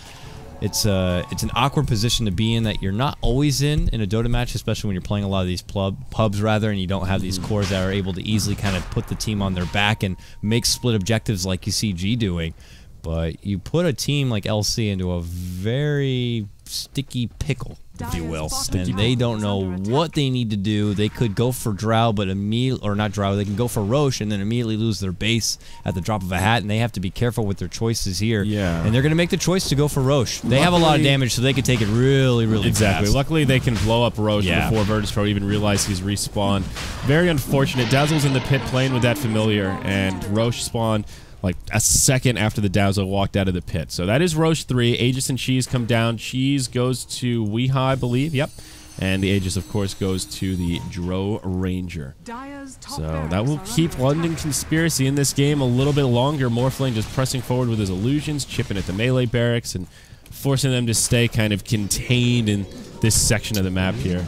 It's an awkward position to be in that you're not always in a Dota match, especially when you're playing a lot of these pubs rather, and you don't have these cores that are able to easily kind of put the team on their back and make split objectives like you see G doing. But you put a team like LC into a very sticky pickle, if you will, and they don't know what they need to do. They could go for Drow, but not Drow, they can go for Roche and then immediately lose their base at the drop of a hat, and they have to be careful with their choices here. And they're going to make the choice to go for Roche. They have a lot of damage, so they can take it really, really fast. Luckily, they can blow up Roche before Virtus.pro even realize he's respawned. Very unfortunate. Dazzle's in the pit playing with that familiar, and Roche spawned like a second after the Dazzle walked out of the pit. So that is Roche 3. Aegis and Cheese come down. Cheese goes to Weehaw, I believe. Yep. And the Aegis, of course, goes to the Dro Ranger. So that will keep London Conspiracy in this game a little bit longer. Morphling just pressing forward with his illusions, chipping at the melee barracks, and forcing them to stay kind of contained in this section of the map here.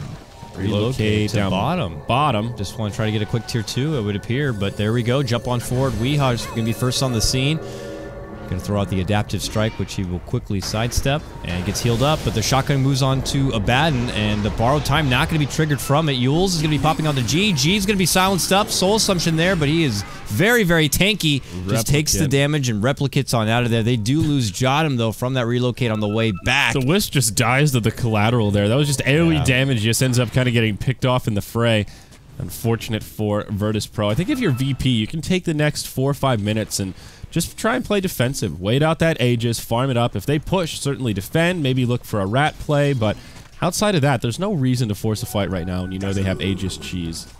Relocate down bottom. Just want to try to get a quick tier 2, it would appear, but there we go. Jump on forward. Weehaw's going to be first on the scene. Going to throw out the adaptive strike, which he will quickly sidestep, and gets healed up, but the shotgun moves on to Abaddon, and the borrowed time not going to be triggered from it. Yules is going to be popping on to G. G's going to be silenced up. Soul Assumption there, but he is very, very tanky. Just takes the damage and replicates on out of there. They do lose Jotum, though, from that relocate on the way back. The Wisp just dies to the collateral there. That was just AoE damage. Just ends up kind of getting picked off in the fray. Unfortunate for Virtus.pro. I think if you're VP, you can take the next 4 or 5 minutes and just try and play defensive. Wait out that Aegis, farm it up. If they push, certainly defend. Maybe look for a rat play, but outside of that, there's no reason to force a fight right now, and you know they have Aegis Cheese.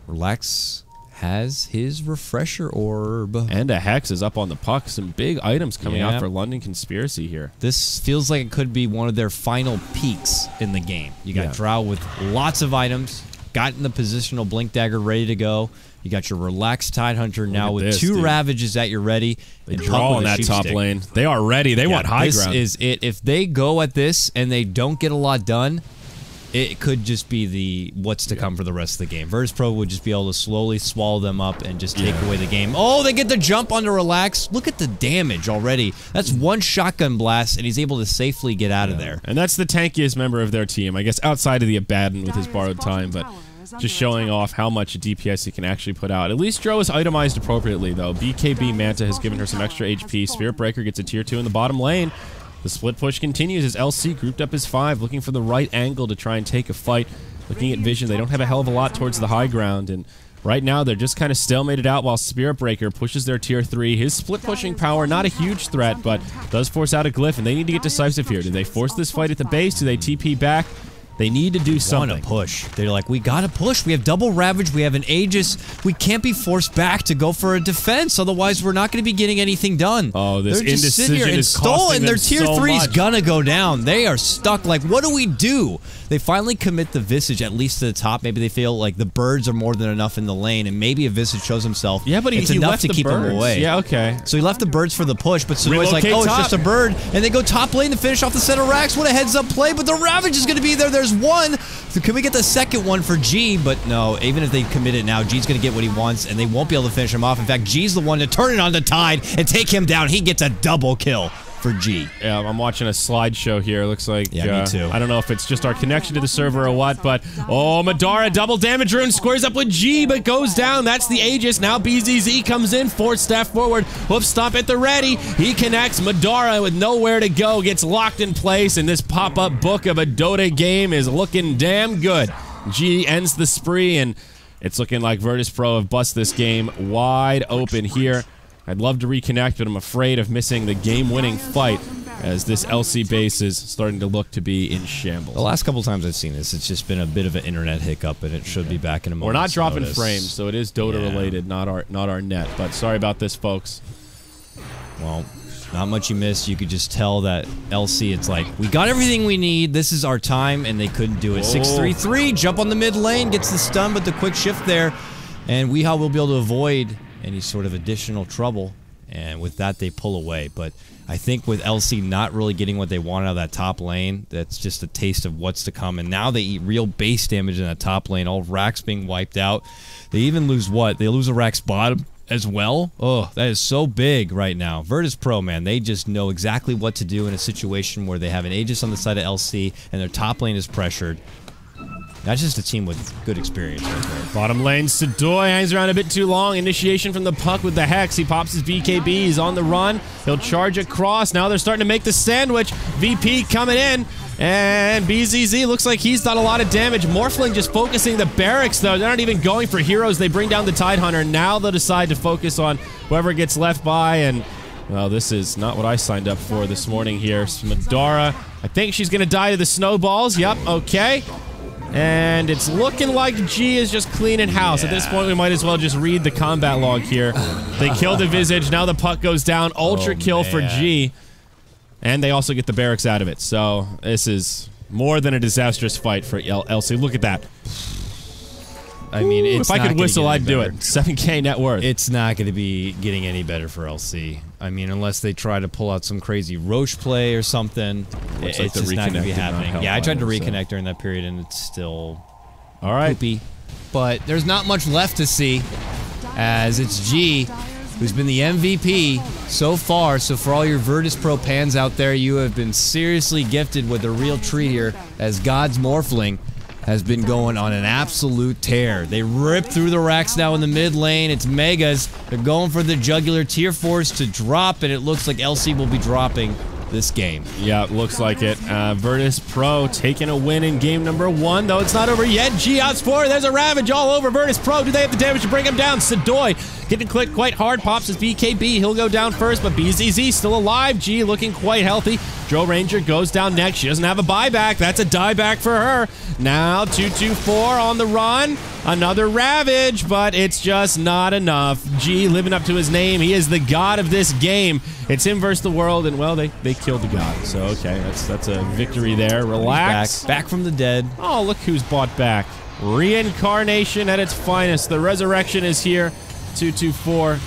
Relax. has his refresher orb. And a Hex is up on the puck. Some big items coming out for London Conspiracy here. This feels like it could be one of their final peaks in the game. You got Drow with lots of items, gotten the positional Blink Dagger ready to go. You got your relaxed Tidehunter now with two Ravages at your ready. They draw on that top lane. They are ready. They want high ground. This is it. If they go at this and they don't get a lot done, it could just be the what's to come for the rest of the game. Virtus Pro would just be able to slowly swallow them up and just take away the game. Oh, they get the jump on the relax. Look at the damage already. That's one shotgun blast, and he's able to safely get out of there. And that's the tankiest member of their team, I guess, outside of the Abaddon with his borrowed time, but just showing off how much DPS he can actually put out. At least Dro is itemized appropriately, though. BKB Manta has given her some extra HP. Spirit Breaker gets a tier 2 in the bottom lane. The split push continues as LC grouped up as 5, looking for the right angle to try and take a fight. Looking at vision, they don't have a hell of a lot towards the high ground, and right now they're just kind of stalemated out while Spirit Breaker pushes their tier 3. His split pushing power, not a huge threat, but does force out a glyph, and they need to get decisive here. Do they force this fight at the base? Do they TP back? They need to do something. Want to push. They're like, we gotta push. We have double Ravage. We have an Aegis. We can't be forced back to go for a defense. Otherwise, we're not going to be getting anything done. Oh, this They're just sitting here and is costing and their them tier so 3 is much. gonna go down. They are stuck. Like, what do we do? They finally commit the Visage at least to the top. Maybe they feel like the birds are more than enough in the lane, and maybe a Visage shows himself. Yeah, but it's he enough left to the keep birds. him away. Yeah, okay. So he left the birds for the push, but Sonoy's like, oh, it's just a bird, and they go top lane to finish off the set of racks. What a heads-up play, but the Ravage is going to be there. There's one. So can we get the second one for G? But no, even if they commit it now, G's going to get what he wants, and they won't be able to finish him off. In fact, G's the one to turn it on the Tide and take him down. He gets a double kill for G. Yeah, I'm watching a slideshow here. Looks like, me too. I don't know if it's just our connection to the server or what, but, oh, Madara, double damage rune, squares up with G, but goes down. That's the Aegis. Now BZZ comes in, force staff forward, hoof stomp at the ready. He connects. Madara with nowhere to go, gets locked in place, and this pop-up book of a Dota game is looking damn good. G ends the spree, and it's looking like Virtus Pro have bust this game wide open here. I'd love to reconnect, but I'm afraid of missing the game-winning fight as this LC base is starting to look to be in shambles. The last couple times I've seen this, it's just been a bit of an internet hiccup, and it should be back in a moment. We're not dropping frames, so it is Dota-related, not our net. But sorry about this, folks. Well, not much you missed. You could just tell that LC, it's like, we got everything we need. This is our time, and they couldn't do it. 6-3-3, jump on the mid lane, gets the stun, but the quick shift there, and Weehaw will be able to avoid any sort of additional trouble, and with that they pull away. But I think with LC not really getting what they want out of that top lane, that's just a taste of what's to come, and now they eat real base damage in that top lane. All racks being wiped out. They even lose what? They lose a rack's bottom as well? Oh, that is so big right now. Virtus Pro, man, they just know exactly what to do in a situation where they have an Aegis on the side of LC and their top lane is pressured. That's just a team with good experience right there. Bottom lane, Sadoy hangs around a bit too long. Initiation from the puck with the Hex. He pops his BKB. He's on the run. He'll charge across. Now they're starting to make the sandwich. VP coming in. And BZZ looks like he's done a lot of damage. Morphling just focusing the barracks, though. They're not even going for heroes. They bring down the Tidehunter. Now they'll decide to focus on whoever gets left by. And, well, this is not what I signed up for this morning here. Madara, I think she's going to die to the snowballs. Yep, okay. And it's looking like G is just cleaning house. At this point, we might as well just read the combat log here. They kill the Visage. Now the puck goes down. Ultra kill for G. And they also get the barracks out of it. So this is more than a disastrous fight for LC. Look at that. I mean, it's if I could whistle, I'd do it. 7K net worth. It's not going to be getting any better for LC. I mean, unless they try to pull out some crazy Roche play or something, it's like just not going to be happening. Yeah, I tried to reconnect during that period, and it's still poopy. But there's not much left to see, as it's G, who's been the MVP so far. So for all your Virtus Pro pans out there, you have been seriously gifted with a real treat here, as God's Morphling has been going on an absolute tear. They rip through the racks now in the mid lane. It's Megas. They're going for the jugular tier 4s to drop, and it looks like LC will be dropping this game. Yeah, it looks like it. Virtus Pro taking a win in game number 1, though it's not over yet. G outs for it. There's a Ravage all over Virtus Pro. Do they have the damage to bring him down? Sadoy getting clicked quite hard. Pops his BKB. He'll go down first, but BZZ still alive. G looking quite healthy. Drill Ranger goes down next. She doesn't have a buyback. That's a dieback for her. Now 224 on the run. Another Ravage, but it's just not enough. G living up to his name. He is the god of this game. It's him versus the world, and well, they killed the god. So okay, that's a victory there. Relax. Back from the dead. Oh, look who's bought back. Reincarnation at its finest. The resurrection is here. 224.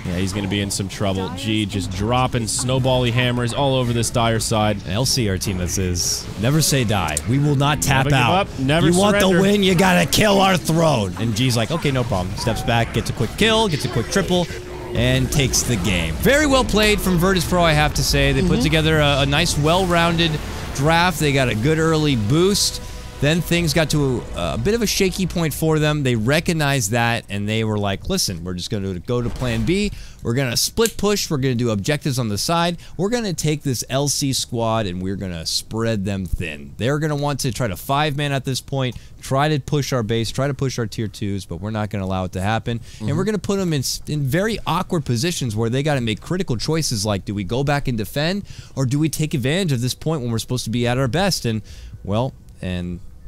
Yeah, he's going to be in some trouble. G just dropping snowbally hammers all over this dire side. LC, our team that says, never say die. We will not tap Never out. give up, never you surrender. want the win, you got to kill our throne. And G's like, okay, no problem. Steps back, gets a quick kill, gets a quick triple, and takes the game. Very well played from Virtus Pro, I have to say. They put together a nice, well-rounded draft. They got a good early boost. Then things got to a bit of a shaky point for them. They recognized that, and they were like, listen, we're just going to go to plan B. We're going to split push. We're going to do objectives on the side. We're going to take this LC squad, and we're going to spread them thin. They're going to want to try to 5-man at this point, try to push our base, try to push our tier 2s, but we're not going to allow it to happen. And we're going to put them in very awkward positions where they got to make critical choices like, do we go back and defend, or do we take advantage of this point when we're supposed to be at our best? And, well,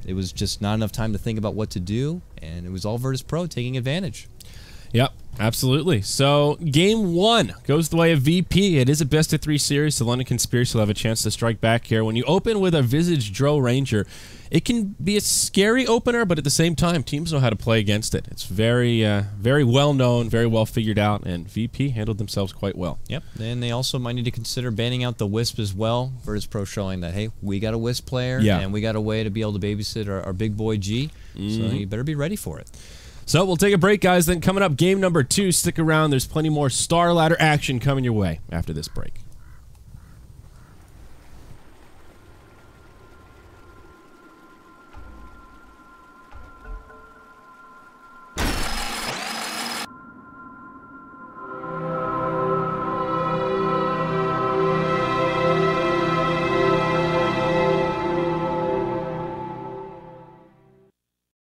it was just not enough time to think about what to do, and it was all Virtus Pro taking advantage. Yep, absolutely. So, game 1 goes the way of VP. It is a best-of-3 series, so London Conspiracy will have a chance to strike back here. When you open with a Visage Drill Ranger, it can be a scary opener, but at the same time, teams know how to play against it. It's very, very well-known, very well figured out, and VP handled themselves quite well. Yep, and they also might need to consider banning out the Wisp as well. Virtus Pro showing that, hey, we got a Wisp player, and we got a way to be able to babysit our big boy G, so you better be ready for it. So we'll take a break, guys. Then coming up, game number 2. Stick around. There's plenty more Star Ladder action coming your way after this break.